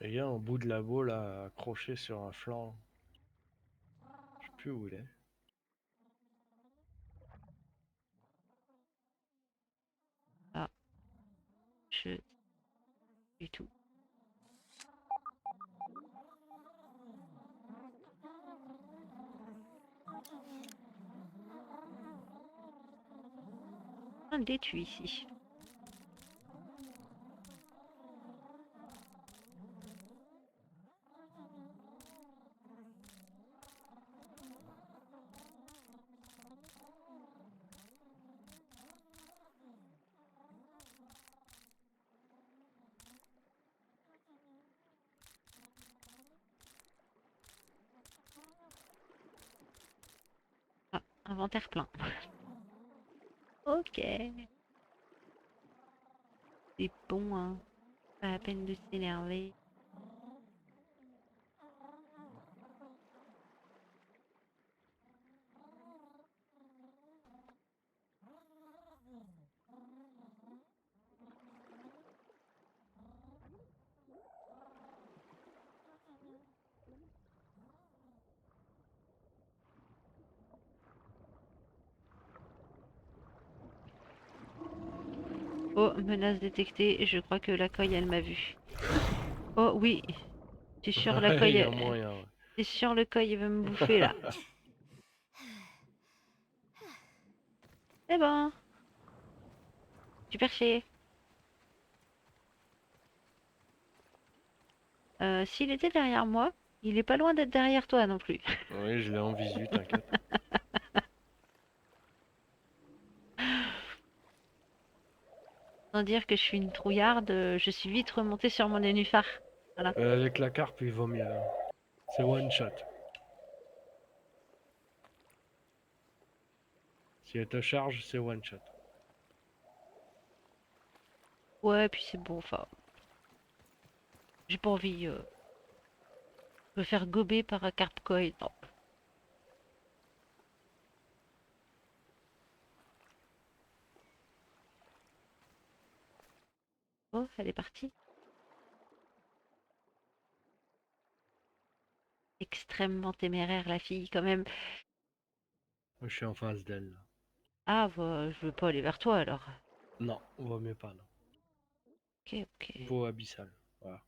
B: Et il y a un bout de labo là, accroché sur un flanc. Je sais plus où il est.
A: Ah, je... du tout. Un détruit ici. Inventaire plein. Ok. C'est bon, hein. Pas la peine de s'énerver. Oh, menace détectée. Je crois que la coille, elle m'a vu. Oh oui, c'est sûr, la
B: Ouais, il
A: coille,
B: y a moyen. Ouais.
A: c'est sûr, le coille, il va me bouffer là. C'est bon, super chier. S'il était derrière moi, il est pas loin d'être derrière toi non plus.
B: Oui, je l'ai en visu, t'inquiète.
A: Sans dire que je suis une trouillarde, je suis vite remontée sur mon nénuphar. Voilà.
B: Avec la carpe, il vaut mieux. Hein. C'est one shot. Si elle te charge, c'est one shot.
A: Ouais, puis c'est bon, enfin, j'ai pas envie de me faire gober par un carpe coil, non. Oh, elle est partie. Extrêmement téméraire, la fille, quand même.
B: Moi, je suis en face d'elle. Là.
A: Ah, bah, je veux pas aller vers toi alors.
B: Non, vaut mieux pas. Non.
A: Ok, ok.
B: Peau abyssale. Voilà.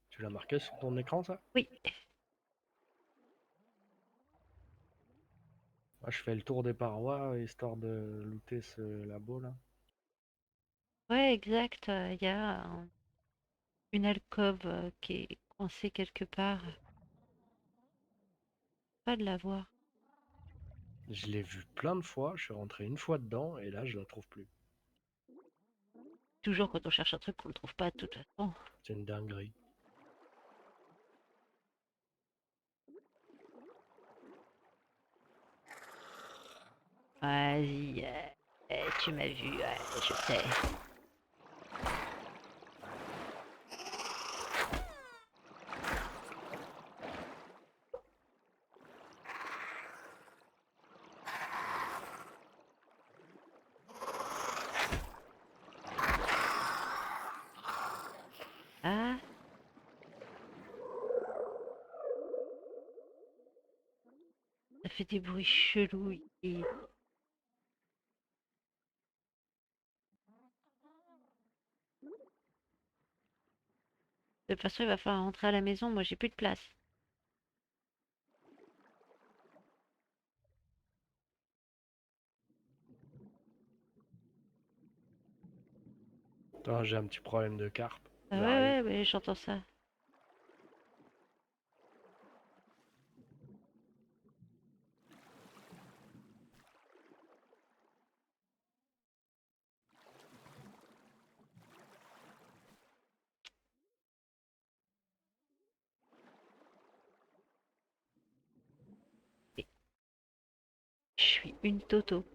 B: Tu l'as marqué sur ton écran, ça?
A: Oui.
B: Moi, je fais le tour des parois, histoire de looter ce labo, là.
A: Ouais, exact. Il y a une alcôve qui est coincée quelque part. Pas de la voir.
B: Je l'ai vu plein de fois, je suis rentré une fois dedans, et là, je la trouve plus.
A: Toujours quand on cherche un truc qu'on ne trouve pas de toute façon.
B: C'est une dinguerie.
A: Vas-y, tu m'as vu, je sais. Ah, ça fait des bruits chelous ici. De toute façon, il va falloir rentrer à la maison. Moi, j'ai plus de place.
B: Attends, j'ai un petit problème de carpe.
A: Ah
B: J'arrive.
A: ouais, ouais, j'entends ça. Et je suis une toto.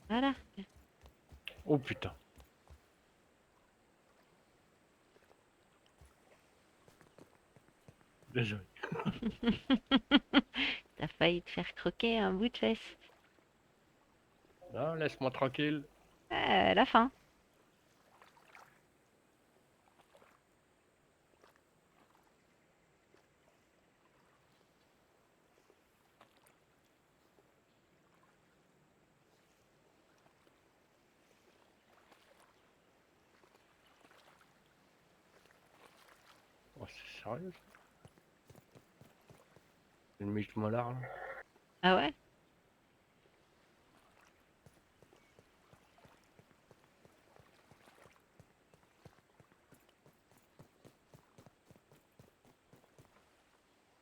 A: Voilà.
B: Oh putain. Désolé.
A: T'as failli te faire croquer un bout de fesse.
B: Non, laisse-moi tranquille.
A: La fin.
B: Oh, c'est sérieux, ça? C'est une mythe molar, là.
A: Ah ouais?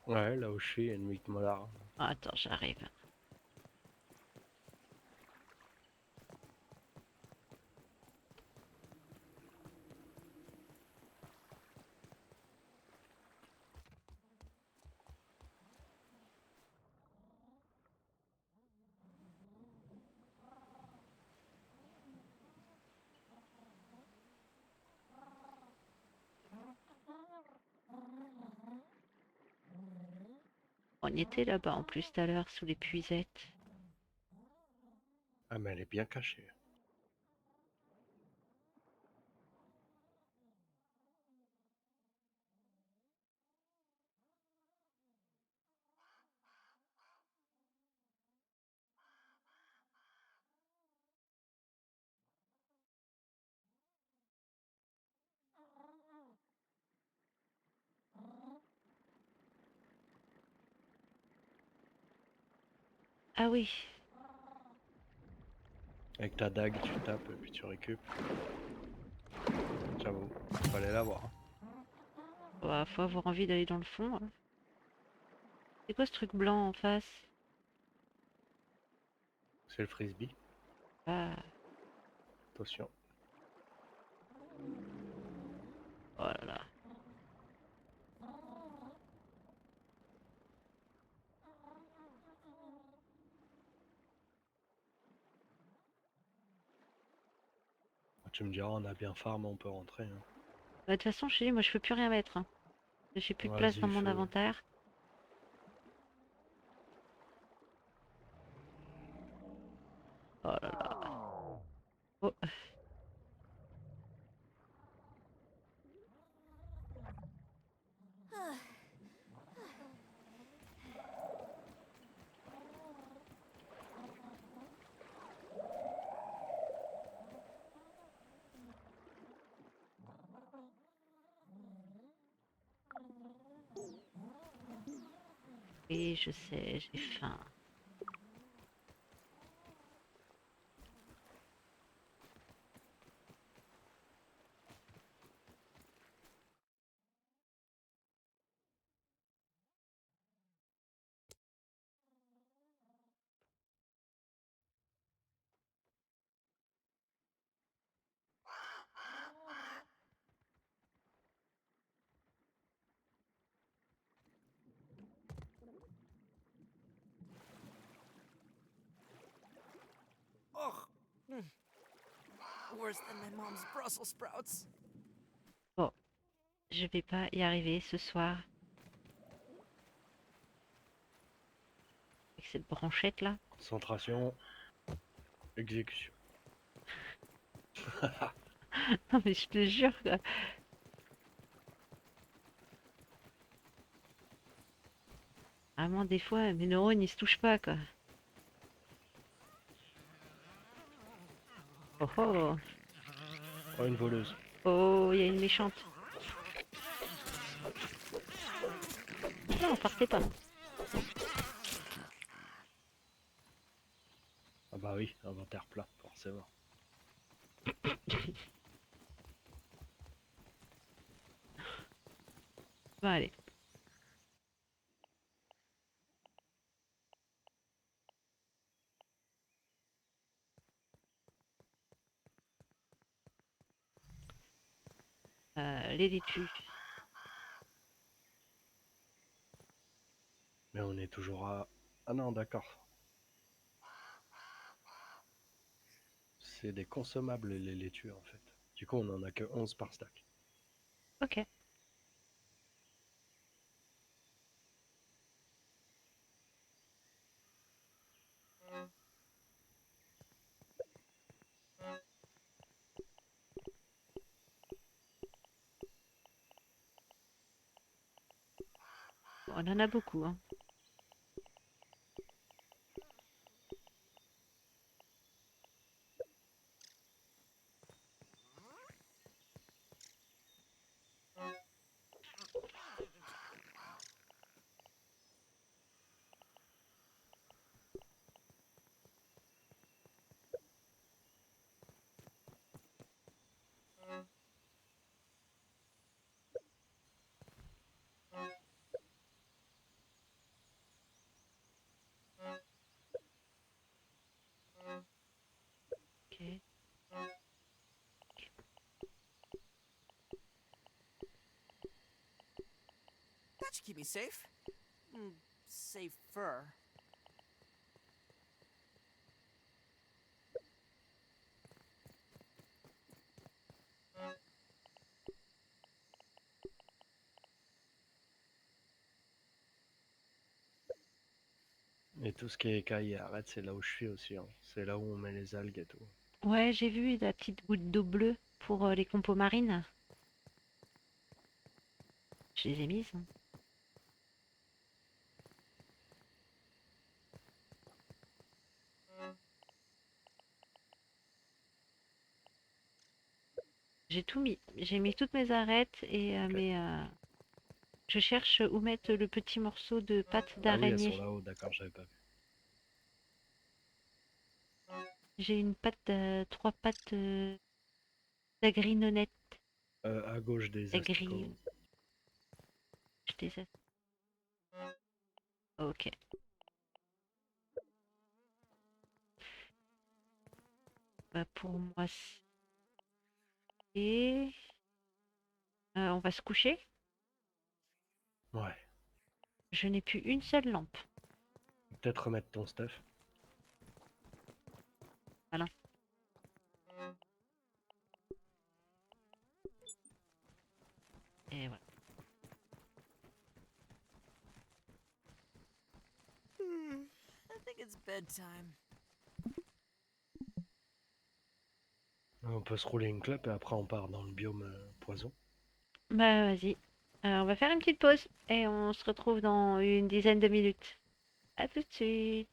B: Ouais, là où je suis, il y a une mythe molar.
A: Ah, attends, j'arrive. On y était là-bas en plus tout à l'heure, sous les puisettes.
B: Ah, mais elle est bien cachée.
A: Ah oui,
B: Avec ta dague, tu tapes et puis tu récupères. J'avoue, fallait l'avoir.
A: bah, faut avoir envie d'aller dans le fond, hein. C'est quoi ce truc blanc en face?
B: C'est le frisbee.
A: Ah,
B: Attention.
A: oh là là.
B: Tu me diras, on a bien farm, on peut rentrer, hein.
A: Bah, de toute façon, je te dis, moi je peux plus rien mettre, hein. J'ai plus de place dans
B: Vas-y,
A: mon
B: feu.
A: inventaire. Oh là là. Oh, oui, je sais, j'ai faim.
D: Ugh. Worse than my mom's Brussels sprouts.
A: Bon, je vais pas y arriver ce soir. Avec cette branchette là.
B: Concentration. Exécution.
A: Non mais je te jure, quoi. Vraiment, des fois, mes neurones, ils se touchent pas, quoi. Oh oh,
B: Oh, une voleuse.
A: oh, il y a une méchante. Non, partez pas.
B: Ah bah oui, inventaire plat, forcément.
A: Bon, allez. Les laitues.
B: Mais on est toujours à... Ah non, d'accord. C'est des consommables les laitues en fait. Du coup, on en a que 11 par stack.
A: Ok. Bon, on en a beaucoup, hein. Ok.
D: That should keep me safe. Safer.
B: Et tout ce qui est écailles et arêtes, c'est là où je suis aussi, hein. C'est là où on met les algues et tout.
A: Ouais, j'ai vu la petite goutte d'eau bleue pour les compos marines. Je les ai mises, hein. J'ai tout mis. J'ai mis toutes mes arêtes et
B: Ok.
A: je cherche où mettre le petit morceau de pâte
B: Ah oui, elles sont
A: d'araignée.
B: là-haut, d'accord, j'avais pas vu.
A: J'ai une pâte, trois pattes d'agrinonnette.
B: À gauche des asticots.
A: Agri... Je les ai- Ok. Bah, pour moi, c'est... on va se coucher.
B: Ouais.
A: Je n'ai plus une seule lampe.
B: Peut-être remettre ton stuff.
A: Voilà. Et voilà.
D: I think it's bedtime.
B: On peut se rouler une clope et après on part dans le biome poison.
A: Bah, vas-y. On va faire une petite pause et on se retrouve dans une dizaine de minutes. À tout de suite.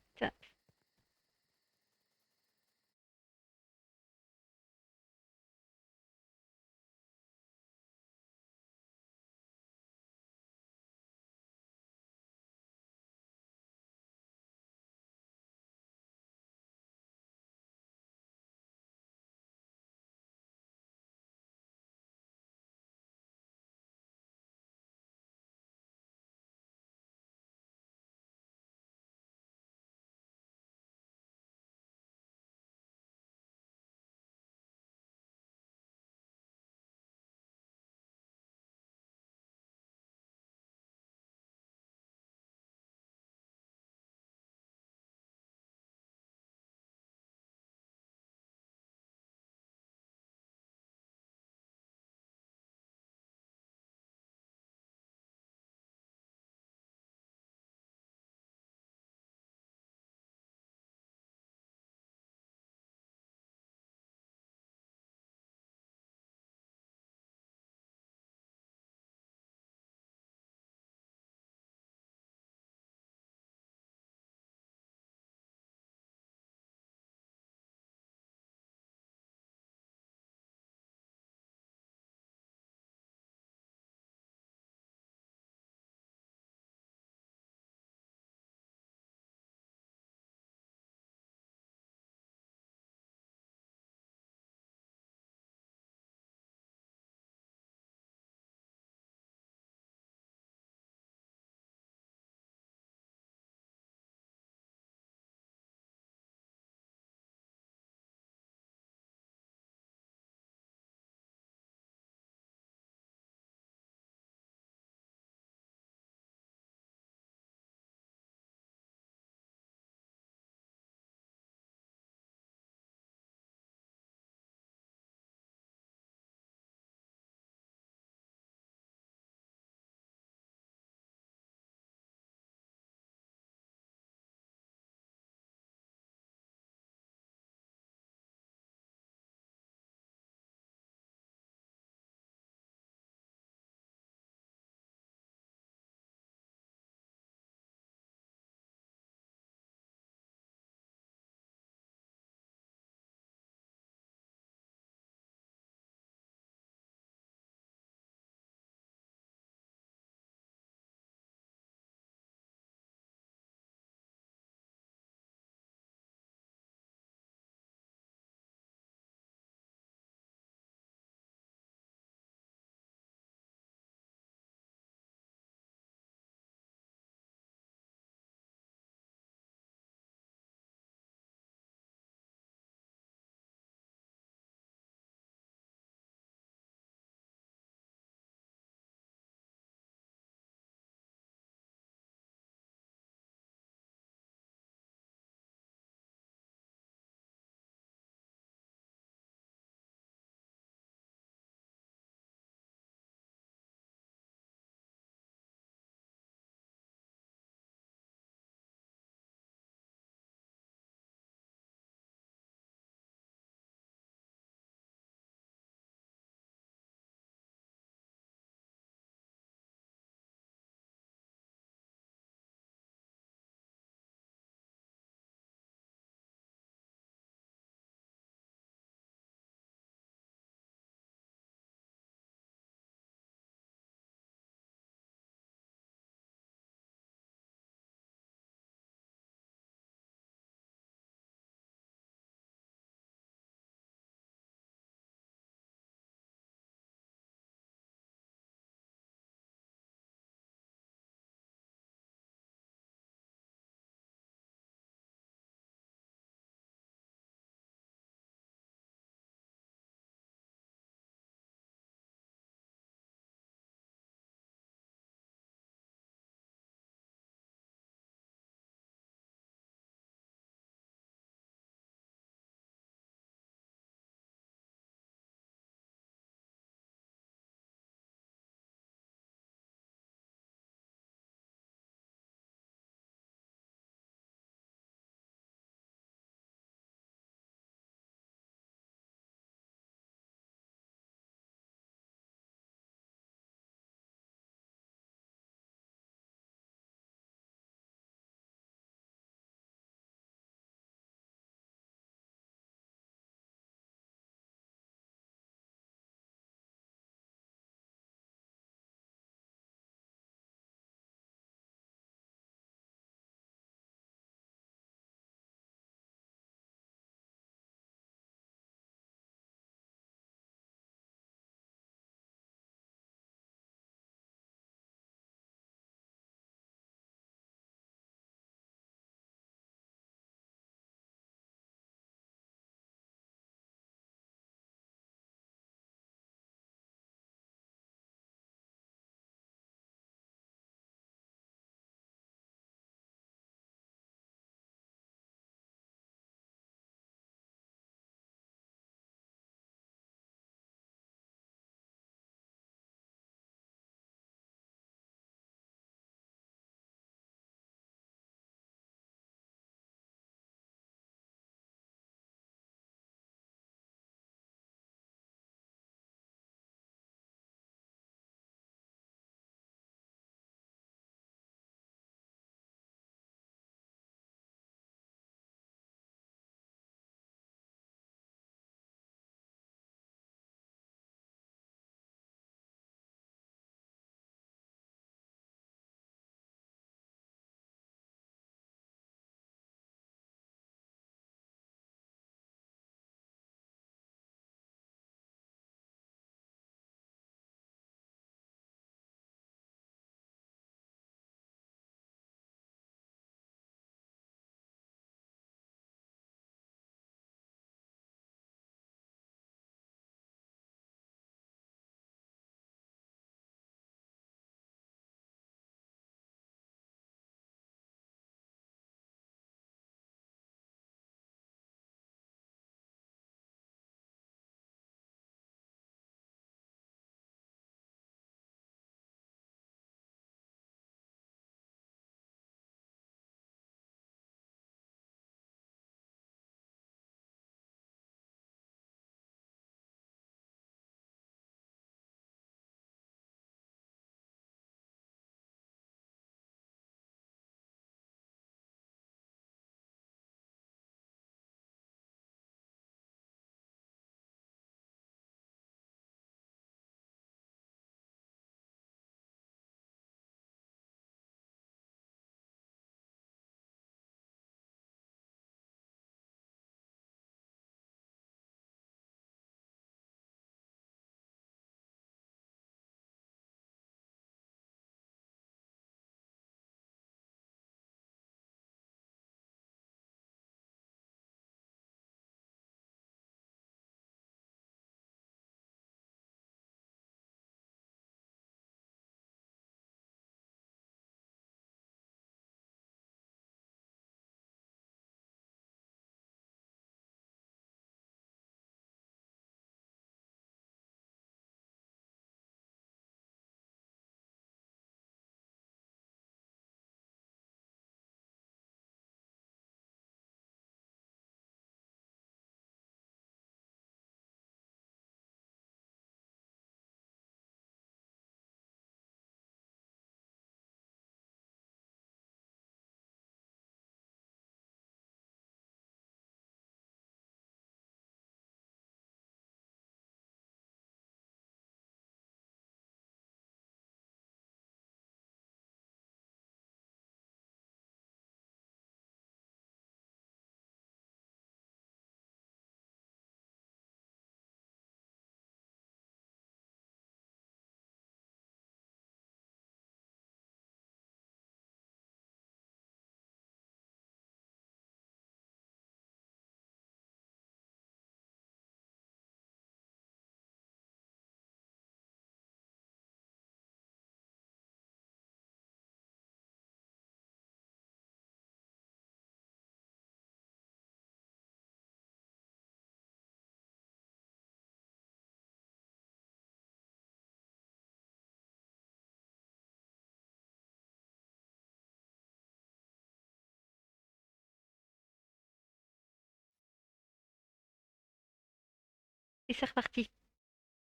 A: Et c'est reparti.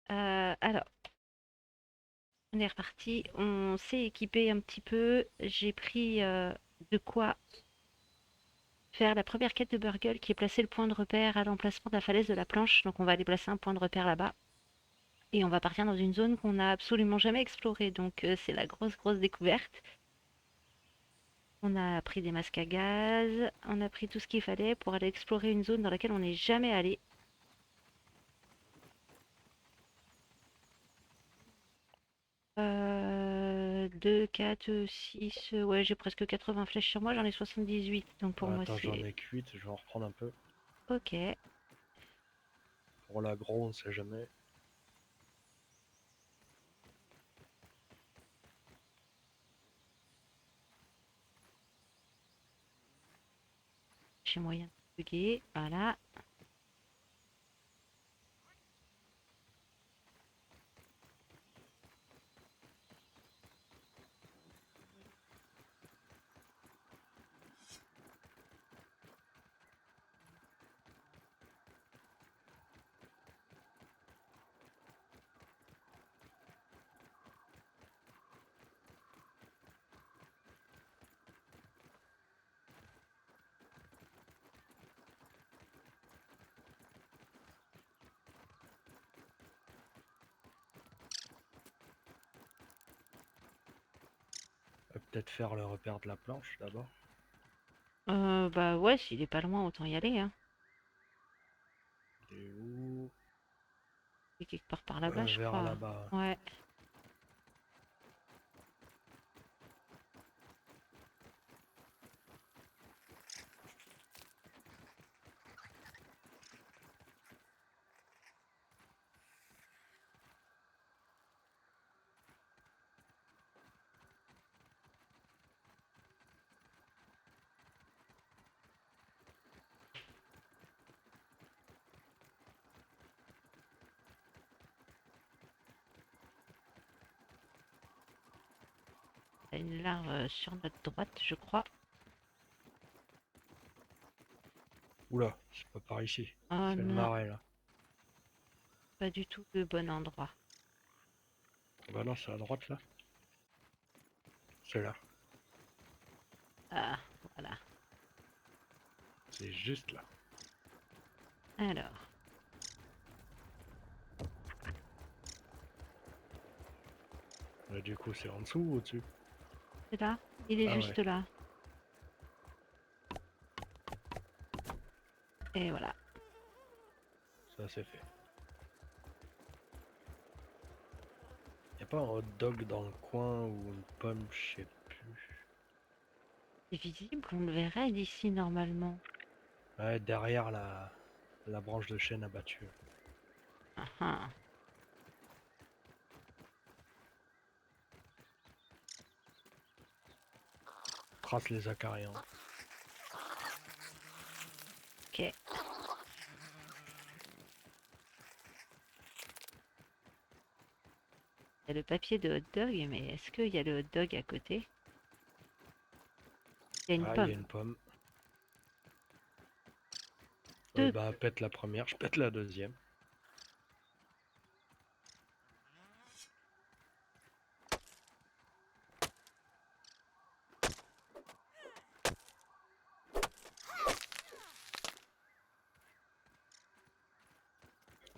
A: Alors, on est reparti. On s'est équipé un petit peu. J'ai pris de quoi faire la première quête de Burgle qui est placer le point de repère à l'emplacement de la falaise de la planche. Donc on va aller placer un point de repère là-bas. Et on va partir dans une zone qu'on n'a absolument jamais explorée. Donc c'est la grosse découverte. On a pris des masques à gaz, on a pris tout ce qu'il fallait pour aller explorer une zone dans laquelle on n'est jamais allé. 2, 4, 6, ouais j'ai presque 80 flèches sur moi, j'en ai 78, donc pour moi
B: Attends, j'en
A: c'est
B: ai que 8, je vais en reprendre un peu.
A: ok.
B: Pour l'agro, on sait jamais.
A: J'ai moyen de bugger, voilà.
B: On va peut-être faire le repère de la planche d'abord.
A: Bah ouais, s'il est pas loin, autant y aller, hein.
B: Il est où?
A: C'est quelque part par là-bas, je
B: Vers
A: crois.
B: là-bas.
A: Ouais. Il y a une larve sur notre droite, je crois.
B: Oula, c'est pas par ici.
A: Oh
B: C'est le
A: non,
B: marais là.
A: pas du tout le bon endroit.
B: Bah non, c'est à droite là. C'est là.
A: Ah, voilà.
B: C'est juste là.
A: Alors,
B: Du coup, c'est en dessous ou au-dessus?
A: c'est là? Il est
B: Ah
A: juste
B: ouais.
A: là. Et voilà.
B: Ça c'est fait. Y a pas un hot dog dans le coin ou une pomme, je sais plus.
A: C'est visible, on le verrait d'ici normalement.
B: Ouais, derrière la branche de chêne abattue.
A: Ah, ah.
B: Trace les acariens.
A: Ok. Il y a le papier de hot dog, mais est-ce qu'il y a le hot dog à côté? Il y a une
B: Ah, il y a
A: pomme.
B: une pomme.
A: Deux.
B: Bah, pète la première, je pète la deuxième.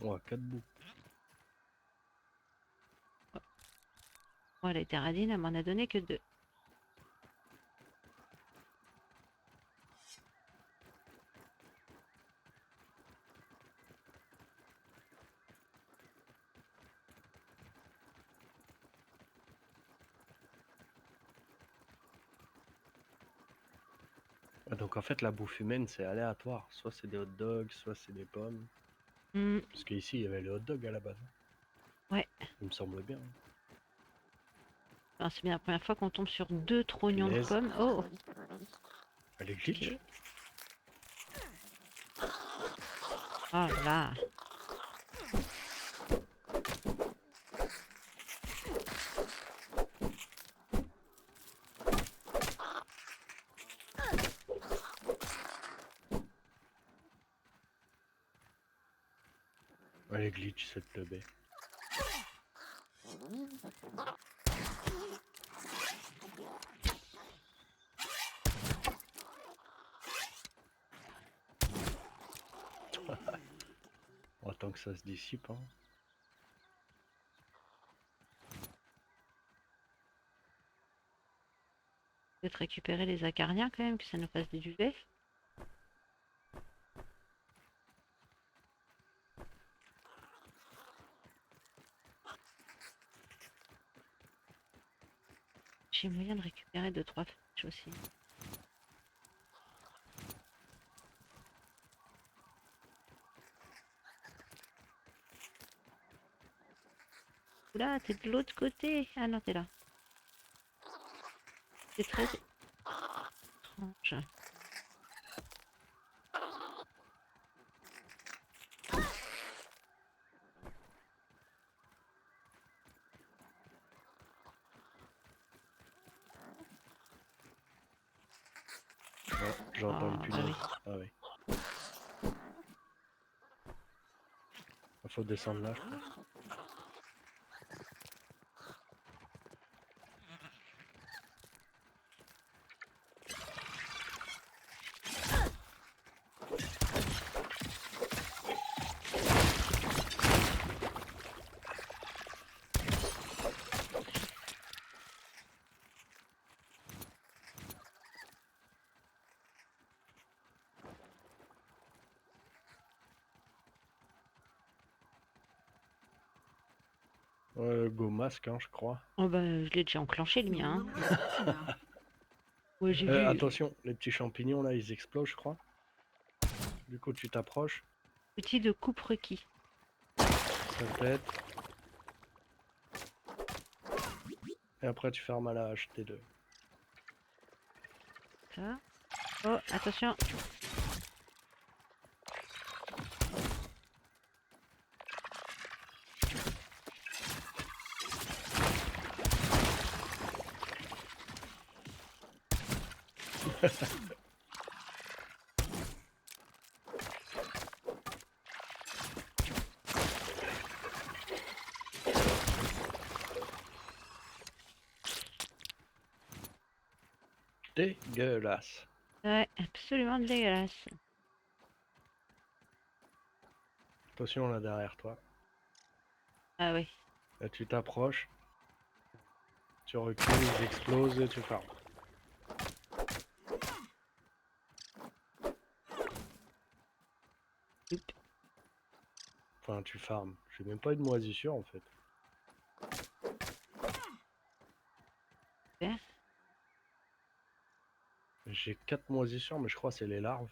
B: Ouais, 4 bouts.
A: Moi, la terradine, elle m'en a donné que 2.
B: Ah, donc en fait, la bouffe humaine, c'est aléatoire. Soit c'est des hot dogs, soit c'est des pommes.
A: Hmm,
B: Parce qu'ici, il y avait le hot dog à la base.
A: ouais.
B: Il me semble bien.
A: Enfin, c'est bien la première fois qu'on tombe sur 2 trognons de
B: Punaise.
A: pommes. Oh,
B: Elle est glitch.
A: ok. Oh là là.
B: Elle Ouais, glitch cette teubé. On attend que ça se dissipe. Hein.
A: Peut-être récupérer les acariens quand même, que ça nous fasse des duvets. J'ai moyen de récupérer 2-3 flèches aussi. Oula, t'es de l'autre côté. Ah non, t'es là. C'est très étrange.
B: Ouais, j'entends une
A: Ah,
B: punaise.
A: oui.
B: Ah oui. Il faut descendre là, je crois. Go masque, hein, je crois.
A: Oh bah, je l'ai déjà enclenché le
D: Feeling a
A: mien.
D: little tipsy now.
A: Ouais, j'ai vu.
B: Attention, les petits champignons là, ils explosent, je crois. Du coup, tu t'approches,
A: Outil de coupe requis.
B: ça tête. Et après, tu fermes à la hache T2.
A: Ça. Oh, attention.
B: Dégueulasse.
A: Ouais, absolument dégueulasse.
B: Attention là derrière toi.
A: Ah oui.
B: Là, tu t'approches. Tu recules, ils explosent et tu fermes.
A: Oups.
B: Enfin, tu farmes. J'ai même pas eu de moisissure en fait.
A: Super.
B: J'ai 4 moisissures, mais je crois que c'est les larves.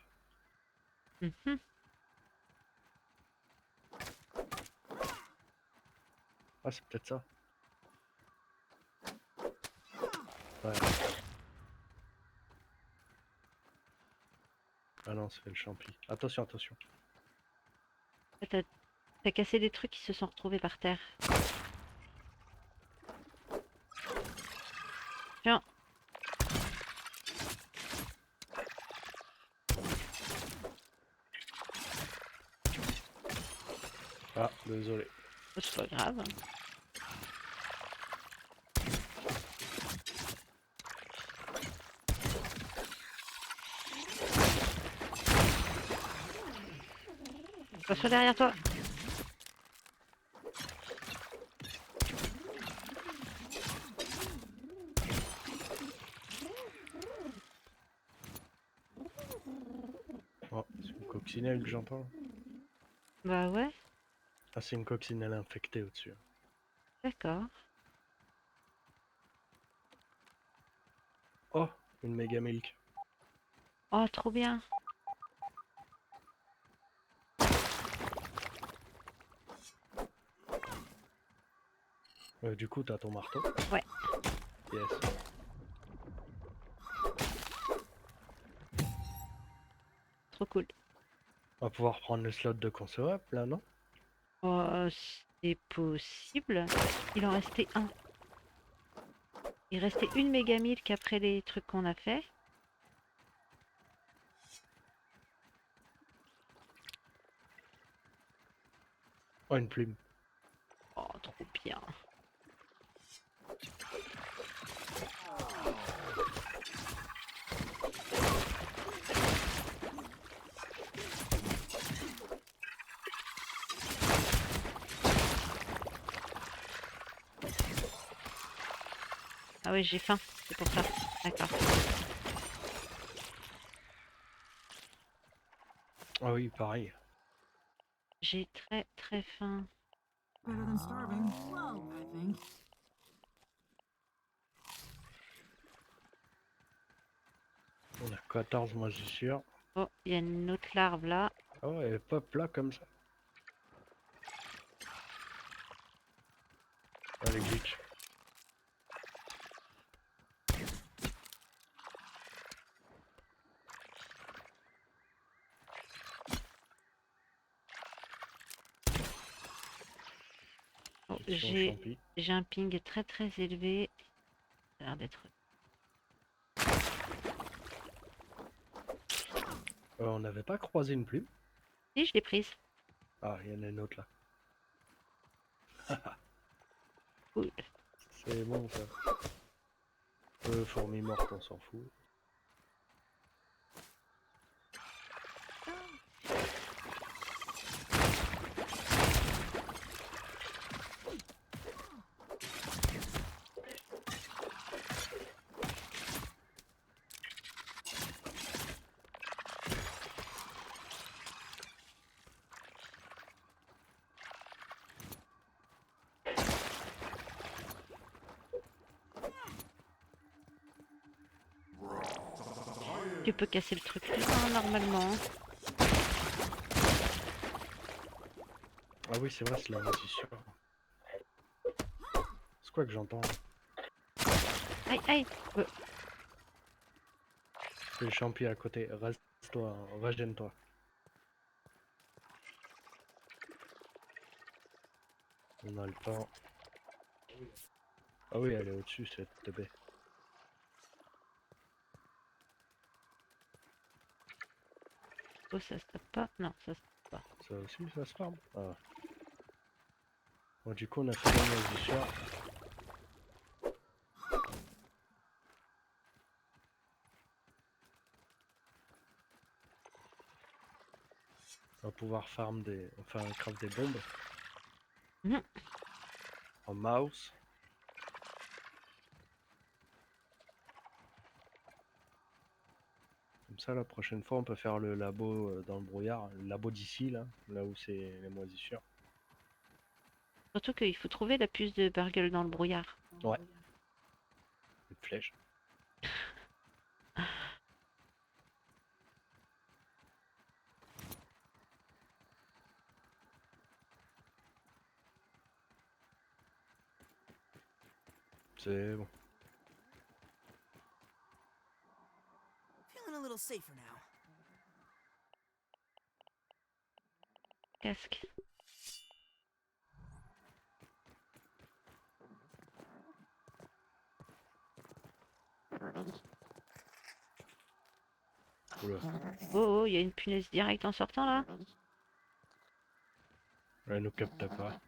A: Mhm.
B: Ah, c'est peut-être ça. Ouais. Ah non, c'est le champi. Attention, attention.
A: T'as cassé des trucs qui se sont retrouvés par terre. Tiens.
B: Ah, désolé.
A: Oh, c'est pas grave. Attention derrière toi.
B: Oh, c'est une coccinelle que j'entends.
A: Bah ouais,
B: Ah, c'est une coccinelle infectée au-dessus.
A: d'accord.
B: Oh, une méga milk.
A: Oh, trop bien.
B: Du coup, t'as ton marteau.
A: Ouais.
B: Yes.
A: Trop cool.
B: On va pouvoir prendre le slot de conso-up là, non?
A: Oh, c'est possible. Il en restait un. Il restait une méga milk après les trucs qu'on a fait.
B: Oh, une plume.
A: Oh, trop bien. Ah oui, j'ai faim, c'est pour ça. D'accord.
B: Ah oui, pareil.
A: J'ai très très faim.
F: Better than starving. Well, I think.
B: On a 14 moisissures.
A: Oh, il y a une autre larve là.
B: Ah ouais, elle pop là comme ça. Allez, glitch.
A: Oh,
B: Mission champi.
A: j'ai un ping très très élevé. Ça a l'air d'être...
B: On n'avait pas croisé une plume.
A: Si, je l'ai prise.
B: Ah, il y en a une autre là.
A: Cool.
B: C'est bon ça. Fourmi morte, on s'en fout.
A: Tu peux casser le truc là, hein, normalement.
B: Ah oui, c'est vrai, c'est la moisissure. C'est quoi que j'entends?
A: Aïe, aïe.
B: C'est le champi à côté. Reste-toi, régène-toi. On a le temps. Ah oui, elle est au-dessus, cette teubée.
A: Oh, ça se tape pas. Non, ça se tape pas.
B: Ça aussi, ça se farme. Ah. Bon, du coup, on a fait la moisissure. On va pouvoir farm des... Enfin, craft des bombes.
A: Mhm.
B: En mouse. Comme ça, la prochaine fois, on peut faire le labo dans le brouillard. Le labo d'ici, là où c'est les moisissures.
A: Surtout qu'il faut trouver la puce de Burgle dans le brouillard.
B: Ouais. Une flèche. C'est bon.
D: Feeling a little safer now.
A: Casque.
B: Oula.
A: Oh, il y a une punaise directe en sortant là.
B: Elle nous capte pas.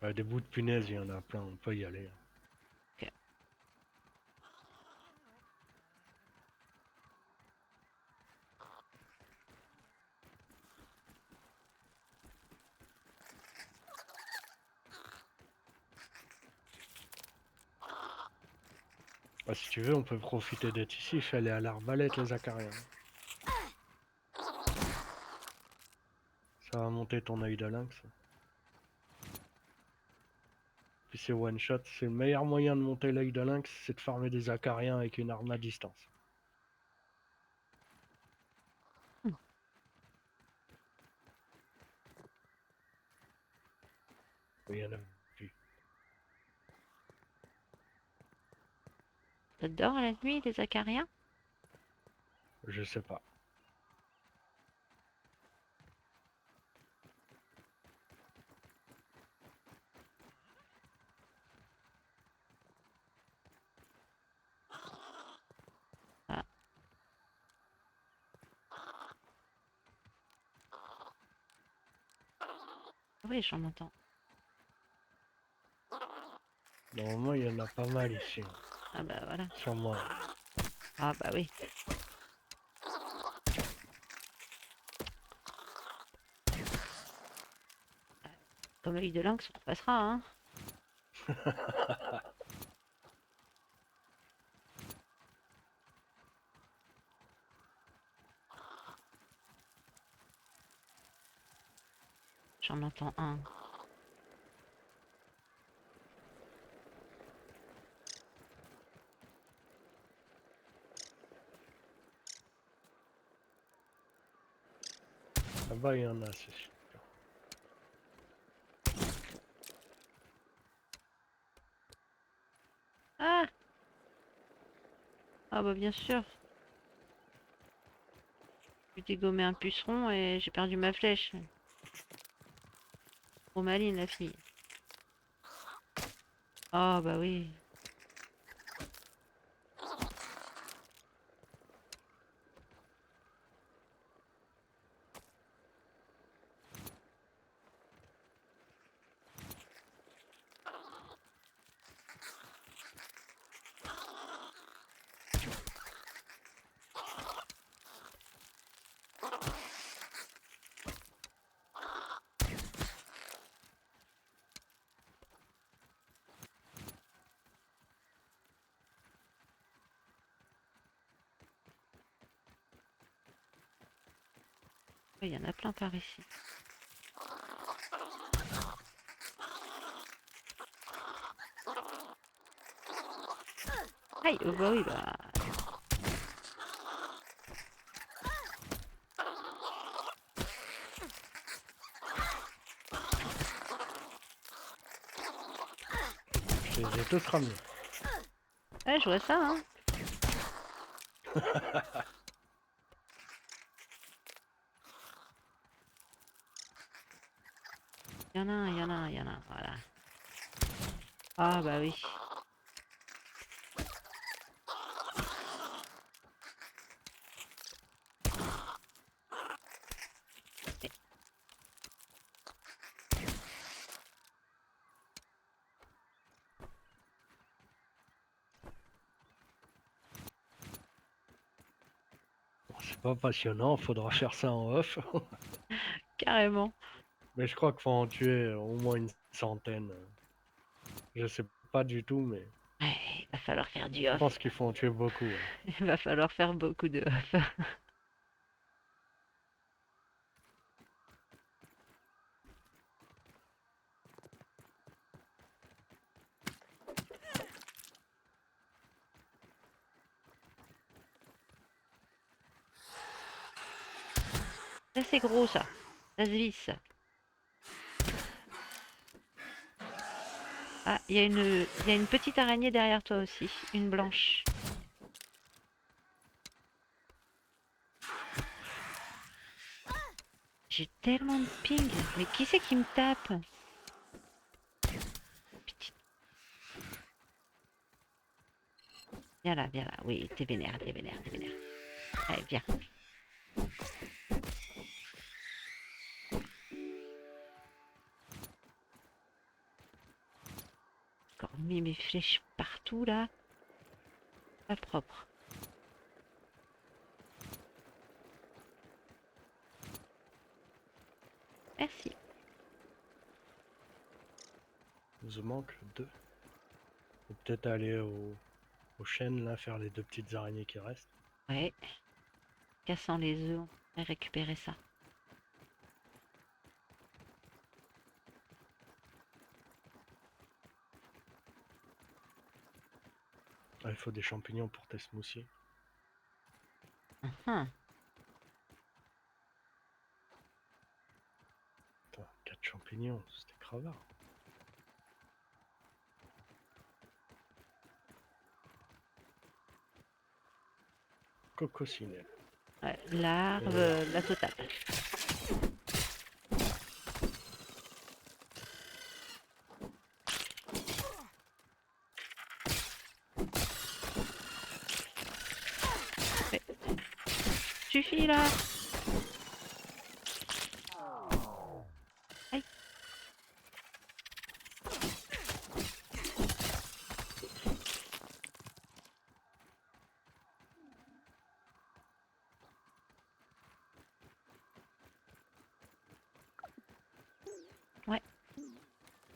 B: Ouais, des bouts de punaise, il y en a plein, on peut y aller.
A: Ok.
B: Ah, si tu veux, on peut profiter d'être ici. Il fait aller à l'arbalète, les acariens. Ça va monter ton œil de lynx. Puis c'est one shot. C'est le meilleur moyen de monter l'œil de lynx, c'est de farmer des acariens avec une arme à distance. Il y en a plus.
A: Ça dort la nuit, les acariens?
B: Je sais pas.
A: Ah. oui, j'en entends.
B: Normalement, il y en a pas mal ici,
A: Ah bah voilà.
B: sur moi.
A: Ah bah oui. Comme œil de lynx, on passera, hein. J'en entends un.
B: Là-bas, il y en a, c'est sûr.
A: Ah! Ah bah bien sûr. J'ai dégommé un puceron et j'ai perdu ma flèche. Trop maline la fille. Ah bah oui. Il y en a plein par ici. Aïe, oh bah oui, bah.
B: Je les ai tous ramenés.
A: Ouais, je vois ça, hein. Il y en a un, il y en a un, il y en a un, voilà. Ah bah oui.
B: Bon, c'est pas passionnant, faudra faire ça en off.
A: Carrément.
B: Mais je crois qu'il faut en tuer au moins une centaine. Je sais pas du tout, mais
A: Ouais, il va falloir faire du
B: je
A: off.
B: pense qu'il faut en tuer beaucoup.
A: Il va falloir faire beaucoup de off. Ça c'est gros ça. Ça se visse. Ah, il y a une petite araignée derrière toi aussi. Une blanche. J'ai tellement de ping. Mais qui c'est qui me tape? Petite- Viens là, viens là. Oui, t'es vénère, t'es vénère, t'es vénère. Allez, viens. Encore mis mes flèches partout là. Pas propre. Merci.
B: Il nous en manque deux. Faut peut-être aller aux chênes là, faire les deux petites araignées qui restent.
A: Ouais. Cassant les œufs, on pourrait récupérer ça.
B: Ah, il faut des champignons pour tes smoothies.
A: Hum.
B: Attends, 4 champignons, c'était crevard. Coccinelle.
A: Ouais, larve, la totale. Ouais. Suffit là. Aïe.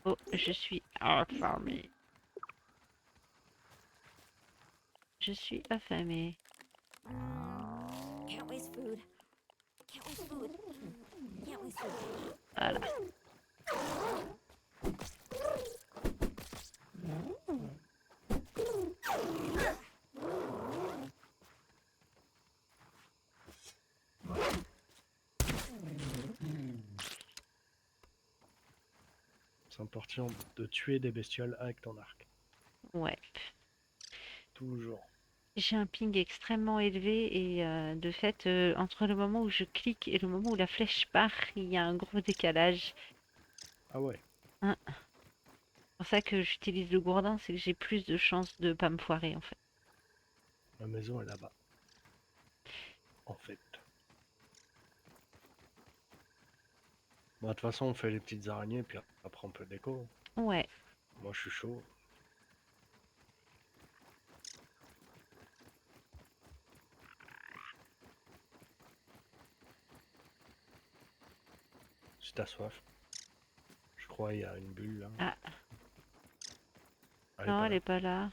A: Oh, je suis affamée. Je suis affamée.
C: Can't waste food. Can't waste food. Can't waste food.
A: Voilà.
B: C'est important de tuer des bestioles avec ton arc.
A: Ouais.
B: Toujours.
A: J'ai un ping extrêmement élevé et de fait, entre le moment où je clique et le moment où la flèche part, il y a un gros décalage.
B: Ah ouais.
A: Hein. C'est pour ça que j'utilise le gourdin, c'est que j'ai plus de chances de pas me foirer en fait.
B: Ma maison est là-bas. En fait. Bon, de toute façon, on fait les petites araignées, puis après on peut déco.
A: Ouais.
B: Moi, je suis chaud. Si t'as soif. Je crois il y a une bulle là.
A: Ah,
B: Elle est
A: non,
B: pas
A: elle
B: là.
A: est pas là.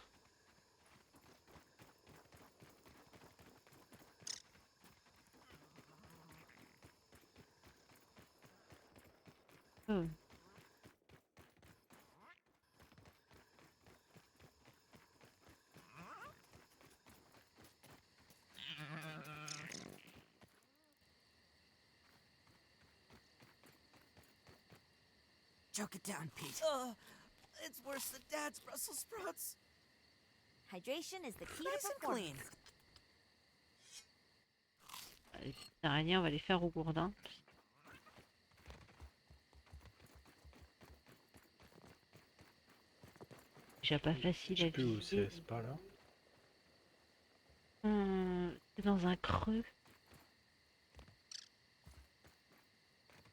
A: Oh.
D: Choke it down, Pete. It's worse than Dad's Brussels sprouts.
C: Hydration is the key
D: Nice
C: to
D: and clean.
C: performance.
A: Les petites araignées, on va les faire au gourdin. Déjà pas facile
B: Je sais
A: à
B: plus où
A: viser.
B: c'est pas là.
A: C'est dans un creux.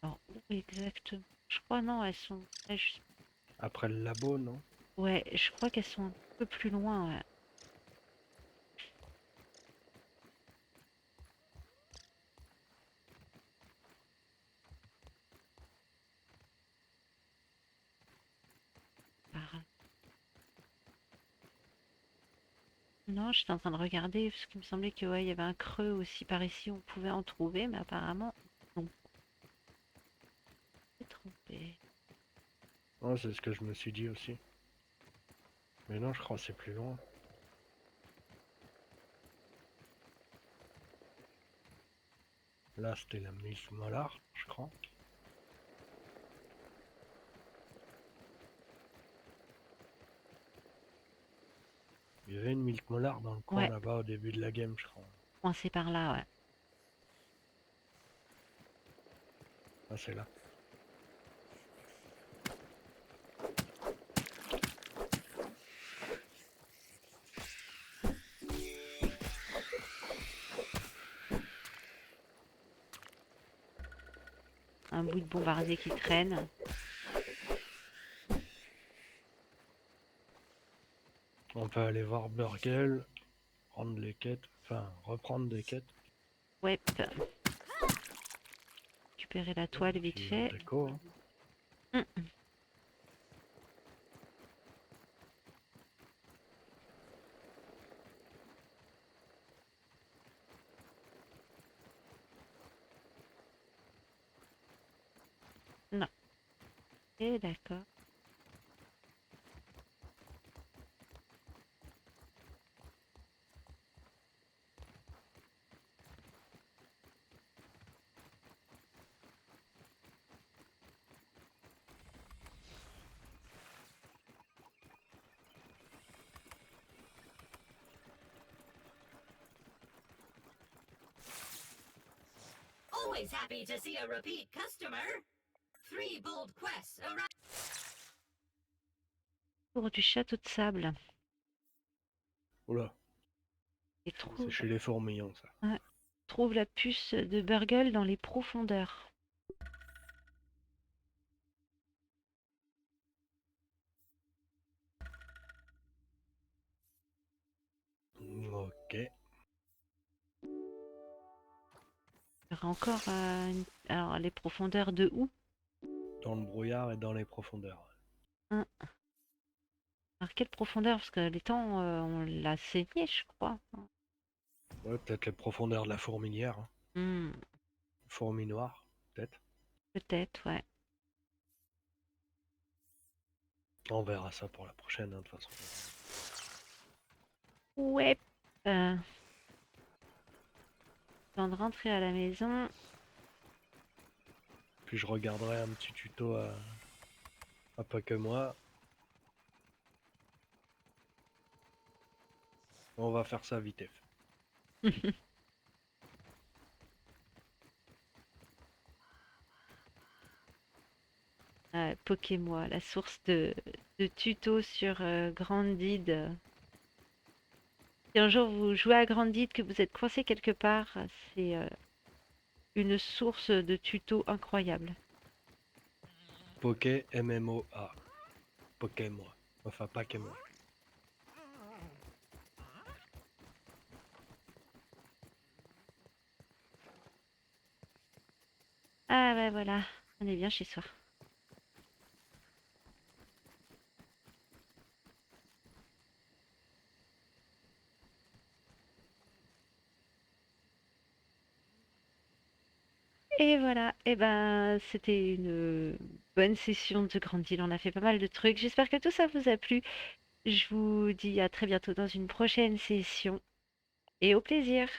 A: Alors, où exactement? Je crois non, elles sont.
B: Après le labo, non?
A: Ouais, je crois qu'elles sont un peu plus loin. Ouais. Par- Non, j'étais en train de regarder parce qu'il me semblait que ouais, il y avait un creux aussi par ici, on pouvait en trouver, mais apparemment non. Je me suis trompée.
B: Ouais, c'est ce que je me suis dit aussi. Mais non, je crois que c'est plus loin. Là, c'était la Milk Molar, je crois. Il y avait une Milk Molar dans le coin
A: Ouais,
B: là-bas au début de la game, je crois.
A: coincé par là, ouais.
B: Ah, c'est là.
A: Un bout de bombardier qui traîne.
B: On peut aller voir Burgle, prendre les quêtes, enfin, reprendre des quêtes.
A: Ouais. Récupérer la toile vite
B: Puis
A: fait.
B: déco, hein.
A: Hum. Non. Et d'accord.
E: Always happy to see a repeat customer. 3 bold quests around.
A: Tour du château de sable.
B: Oula,
A: Et
B: c'est
A: trouve,
B: chez les fourmillons, ça.
A: trouve la puce de Burgle dans les profondeurs.
B: Ok.
A: Il y aura encore alors les profondeurs de où?
B: Dans le brouillard et dans les profondeurs.
A: Hein. Alors, quelle profondeur? Parce que l'étang, on l'a saigné, je crois.
B: Ouais, peut-être les profondeurs de la fourmilière, hein.
A: Hmm,
B: Fourmi noire, peut-être.
A: peut-être, ouais.
B: On verra ça pour la prochaine, hein, de toute façon.
A: Ouais. Euh, Temps de rentrer à la maison.
B: Puis je regarderai un petit tuto à pas que moi. On va faire ça vite fait.
A: Pokémon, la source de tutos sur Grandid. Si un jour vous jouez à Grandid, que vous êtes coincé quelque part, c'est une source de tutos incroyable.
B: Poké MMOA. Pokémon. Enfin, pas que moi.
A: Ah ouais, voilà, on est bien chez soi. Et voilà, et ben c'était une bonne session de Grandid. On a fait pas mal de trucs. J'espère que tout ça vous a plu. Je vous dis à très bientôt dans une prochaine session et au plaisir.